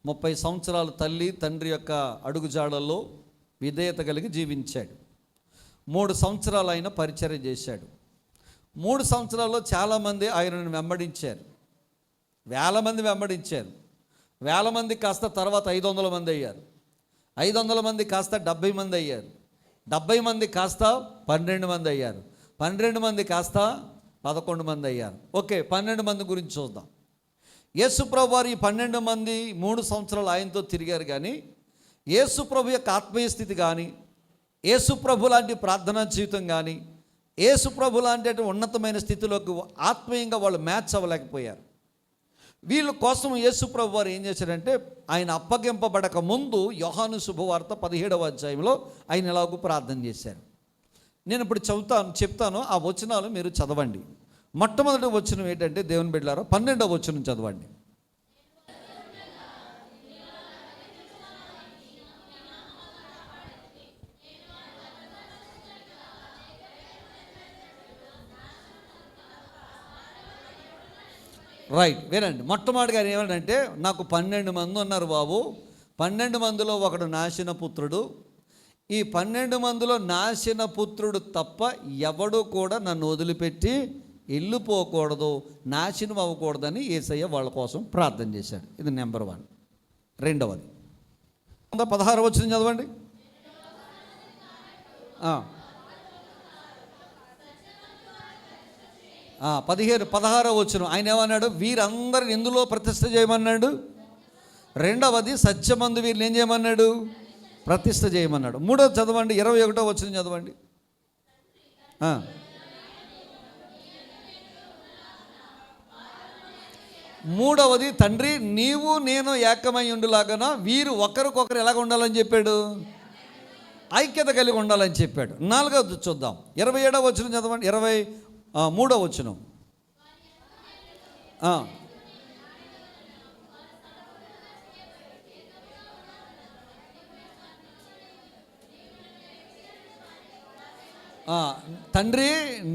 30 సంవత్సరాలు తల్లి తండ్రి యొక్క అడుగుజాడల్లో విధేయత కలిగి జీవించాడు. 3 సంవత్సరాలు ఆయన పరిచర్య చేశాడు. 3 సంవత్సరాల్లో చాలామంది ఆయనను వెంబడించారు. వేల మంది వెంబడించారు. 1000 మంది కాస్త తర్వాత 500 మంది అయ్యారు. 500 మంది కాస్త 70 మంది అయ్యారు. 70 మంది కాస్త 12 మంది అయ్యారు. 12 మంది కాస్త 11 మంది అయ్యారు. ఓకే, 12 మంది గురించి చూద్దాం. యేసుప్రభు వారు ఈ 12 మంది 3 సంవత్సరాలు ఆయనతో తిరిగారు. కానీ యేసుప్రభు యొక్క ఆత్మీయ స్థితి కానీ, యేసుప్రభు లాంటి ప్రార్థనా జీవితం కానీ, యేసుప్రభు లాంటి ఉన్నతమైన స్థితిలోకి ఆత్మీయంగా వాళ్ళు మ్యాచ్ అవ్వలేకపోయారు. వీళ్ళ కోసం యేసుప్రభు వారు ఏం చేశారంటే, ఆయన అప్పగింపబడక ముందు యోహాను శుభవార్త 17వ అధ్యాయంలో ఆయన ఎలాగూ ప్రార్థన చేశారు. నేను ఇప్పుడు చెప్తాను ఆ వచనాలు మీరు చదవండి. మొట్టమొదటి వచనం ఏంటంటే, దేవుని బిడ్డలారా 12వ వచనం చదవండి. రైట్, వినండి. మొట్టమొదటిగా ఏమంటే, నాకు 12 మంది ఉన్నారు బాబు. 12 మందిలో ఒకడు నాశన పుత్రుడు. ఈ 12 మందిలో నాశన పుత్రుడు తప్ప ఎవడు కూడా నన్ను వదిలిపెట్టి వెళ్ళిపోకూడదు, నాశనం అవ్వకూడదని యేసయ్య వాళ్ళ కోసం ప్రార్థన చేశాడు. ఇది నెంబర్ 1. రెండవది 16వ వచనం చదవండి. 16వ వచనం ఆయన ఏమన్నాడు? వీరందరిని ఎందులో ప్రతిష్ఠ చేయమన్నాడు? రెండవది సత్యమందు వీరిని ఏం చేయమన్నాడు? ప్రతిష్ఠ చేయమన్నాడు. మూడవది చదవండి, 21వ వచనం చదవండి. మూడవది, తండ్రి నీవు నేను ఏకమై ఉండులాగన వీరు ఒకరికొకరు ఎలాగ ఉండాలని చెప్పాడు? ఐక్యత కలిగి ఉండాలని చెప్పాడు. 4వది చూద్దాం, 27వ వచనం చదవండి. 23వ వచనం. తండ్రి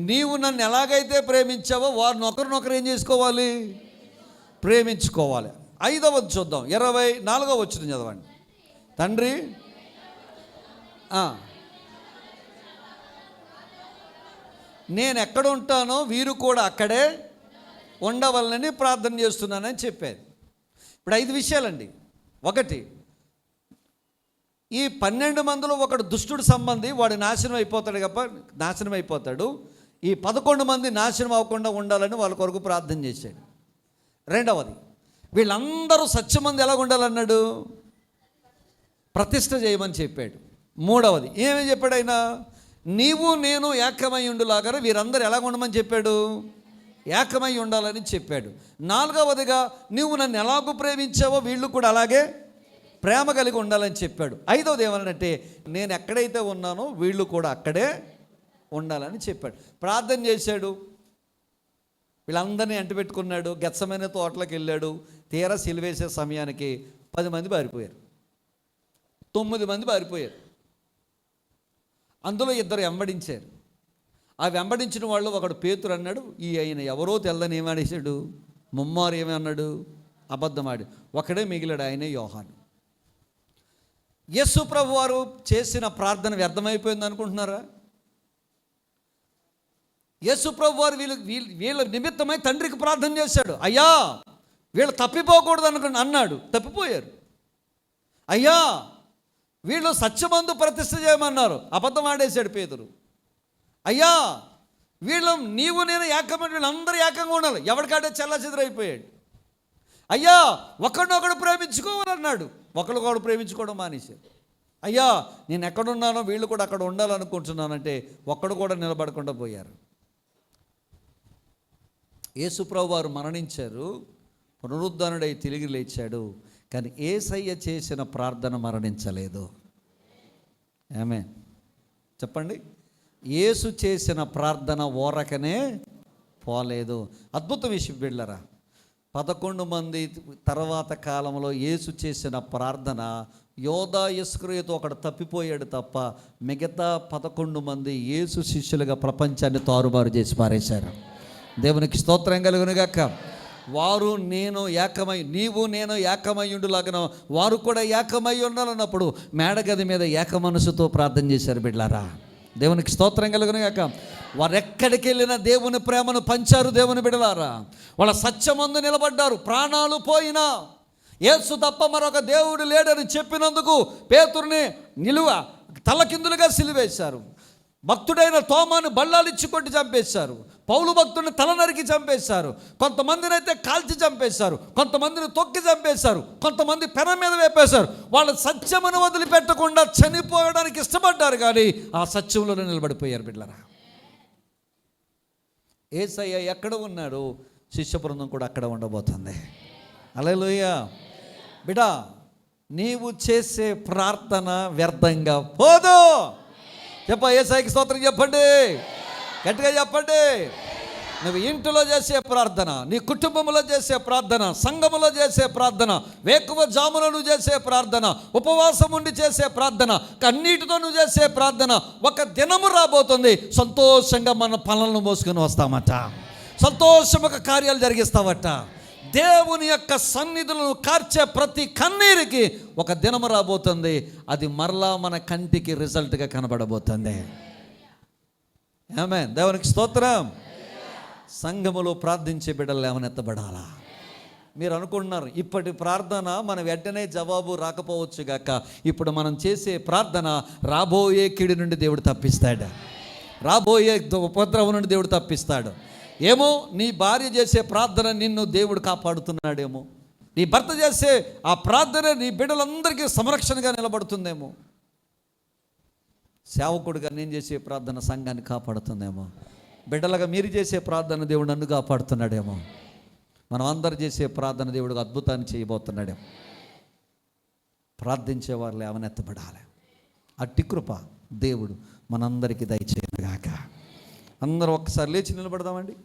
నీవు నన్ను ఎలాగైతే ప్రేమించావో వారిని ఒకరినొకరు ఏం చేసుకోవాలి? ప్రేమించుకోవాలి. 5వది చూద్దాం, 24వ వచనం చదవండి. తండ్రి నేను ఎక్కడ ఉంటానో వీరు కూడా అక్కడే ఉండవాలని ప్రార్థన చేస్తున్నానని చెప్పారు. ఇప్పుడు 5 విషయాలండి. 1, ఈ 12 మందిలో ఒకడు దుష్టుడు సంబంధి, వాడు నాశనం అయిపోతాడు. ఈ 11 మంది నాశనం అవ్వకుండా ఉండాలని వాళ్ళ కొరకు ప్రార్థన చేశాడు. రెండవది, వీళ్ళందరూ సత్యమంది ఎలాగ ఉండాలన్నాడు? ప్రతిష్ఠ చేయమని చెప్పాడు. మూడవది ఏమేమి చెప్పాడు ఆయన? నీవు నేను ఏకమై ఉండులాగా వీరందరూ ఎలాగ ఉండమని చెప్పాడు? ఏకమై ఉండాలని చెప్పాడు. 4వదిగా నువ్వు నన్ను ఎలాగూ ప్రేమించావో వీళ్ళు కూడా అలాగే ప్రేమ కలిగి ఉండాలని చెప్పాడు. 5వది ఏమనంటే, నేను ఎక్కడైతే ఉన్నానో వీళ్ళు కూడా అక్కడే ఉండాలని చెప్పాడు. ప్రార్థన చేశాడు, వీళ్ళందరినీ అంటిపెట్టుకున్నాడు. గెత్సమైన తోటలోకి వెళ్ళాడు. తీరా సిలువేసే సమయానికి 10 మంది పారిపోయారు. 9 మంది పారిపోయారు. అందులో 2 వెంబడించారు. ఆ వెంబడించిన వాళ్ళు ఒకడు పేతురు అన్నాడు, ఆయన ఎవరో తెల్లని ఏమాడేశాడు? ముమ్మారు ఏమన్నాడు? అబద్ధమాడి. ఒకడే మిగిలాడు, ఆయనే యోహాను. యేసు ప్రభు వారు చేసిన ప్రార్థన వ్యర్థమైపోయింది అనుకుంటున్నారా? యేసు ప్రభు వారు వీళ్ళ నిమిత్తమై తండ్రికి ప్రార్థన చేశాడు. అయ్యా వీళ్ళు తప్పిపోకూడదు అన్నాడు, తప్పిపోయారు. అయ్యా వీళ్ళు సత్యమందు ప్రతిష్ఠ చేయమన్నారు, అబద్ధం ఆడేశాడు పేతురు. అయ్యా వీళ్ళు నీవు నేను ఏకమైన వీళ్ళందరూ ఏకంగా ఉండాలి, ఎవరికాడే చెల్లాచెదురైపోయాడు. అయ్యా ఒకడినొకడు ప్రేమించుకోవాలన్నాడు, ఒకరికొకడు ప్రేమించుకోవడం మానేశారు. అయ్యా నేను ఎక్కడున్నానో వీళ్ళు కూడా అక్కడ ఉండాలనుకుంటున్నానంటే ఒక్కడు కూడా నిలబడకుండా పోయారు. యేసుప్రభు వారు మరణించారు, పునరుద్ధరణుడై తిరిగి లేచాడు. కానీ యేసయ్య చేసిన ప్రార్థన మరణించలేదు. ఆమేన్ చెప్పండి. యేసు చేసిన ప్రార్థన ఓరకనే పోలేదు. అద్భుత విషయం బిడ్డలారా, 11 మంది తర్వాత కాలంలో యేసు చేసిన ప్రార్థన, యోధా ఇస్కరియోతు ఒకడు తప్పిపోయాడు తప్ప మిగతా 11 మంది యేసు శిష్యులుగా ప్రపంచాన్ని తారుమారు చేసి పారేశారు. దేవునికి స్తోత్రం కలుగునుగాక. వారు నేను ఏకమై, నీవు నేను ఏకమై ఉండులాగన వారు కూడా ఏకమై ఉండాలన్నప్పుడు మేడగది మీద ఏక మనసుతో ప్రార్థన చేశారు బిడ్డలారా. దేవునికి స్తోత్రం కలుగును గాక. వారు ఎక్కడికి వెళ్ళినా దేవుని ప్రేమను పంచారు. దేవుని బిడలారా, వాళ్ళ సత్యమందు నిలబడ్డారు. ప్రాణాలు పోయినా యేసు తప్ప మరొక దేవుడు లేడని చెప్పినందుకు పేతురుని తలకిందులుగా సిలువేశారు. భక్తుడైన తోమాను బళ్ళాలిచ్చి కొట్టి చంపేశారు. పౌలు భక్తుడిని తల నరికి చంపేశారు. కొంతమందిని అయితే కాల్చి చంపేశారు. కొంతమందిని తొక్కి చంపేశారు. కొంతమంది పెన మీద వేపేశారు. వాళ్ళు సత్యమును వదిలిపెట్టకుండా చనిపోవడానికి ఇష్టపడ్డారు, కానీ ఆ సత్యంలోనే నిలబడిపోయారు. బిడ్డలారా, యేసయ్య ఎక్కడ ఉన్నాడు, శిష్య బృందం కూడా అక్కడ ఉండబోతుంది. హల్లెలూయా. బిడ్డ, నీవు చేసే ప్రార్థన వ్యర్థంగా పోదు. యేసయ్యకి స్తోత్రం చెప్పండి, గట్టిగా చెప్పండి. నువ్వు ఇంటిలో చేసే ప్రార్థన, నీ కుటుంబంలో చేసే ప్రార్థన, సంఘములో చేసే ప్రార్థన, వేకువ జామున నువ్వు చేసే ప్రార్థన, ఉపవాసం ఉండి చేసే ప్రార్థన, కన్నీటితో నువ్వు చేసే ప్రార్థన, ఒక దినము రాబోతుంది సంతోషంగా మన పనులను మోసుకొని వస్తామట. సంతోషముగా కార్యాలు జరిగిస్తావట. దేవుని యొక్క సన్నిధులను కార్చే ప్రతి కన్నీరికి ఒక దినము రాబోతుంది. అది మరలా మన కంటికి రిజల్ట్గా కనబడబోతుంది. ఆమేన్. దేవునికి స్తోత్రం. సంఘములో ప్రార్థించే బిడ్డలు లేవనెత్తబడాలా. మీరు అనుకుంటున్నారు ఇప్పటి ప్రార్థన మన వెంటనే జవాబు రాకపోవచ్చు గాక, ఇప్పుడు మనం చేసే ప్రార్థన రాబోయే కీడు నుండి దేవుడు తప్పిస్తాడు. రాబోయే ఉపద్రవం నుండి దేవుడు తప్పిస్తాడు. ఏమో నీ భార్య చేసే ప్రార్థన నిన్ను దేవుడు కాపాడుతున్నాడేమో. నీ భర్త చేసే ఆ ప్రార్థన నీ బిడ్డలందరికీ సంరక్షణగా నిలబడుతుందేమో. సేవకుడుగా నేను చేసే ప్రార్థన సంఘాన్ని కాపాడుతుందేమో. బిడ్డలుగా మీరు చేసే ప్రార్థన దేవుడు నన్ను కాపాడుతున్నాడేమో. మనం అందరు చేసే ప్రార్థన దేవుడు అద్భుతాన్ని చేయబోతున్నాడేమో. ప్రార్థించేవారు లేవనెత్తబడాలి. అట్టి కృప దేవుడు మనందరికీ దయచేయగాక. అందరూ ఒక్కసారి లేచి నిలబడదామండి.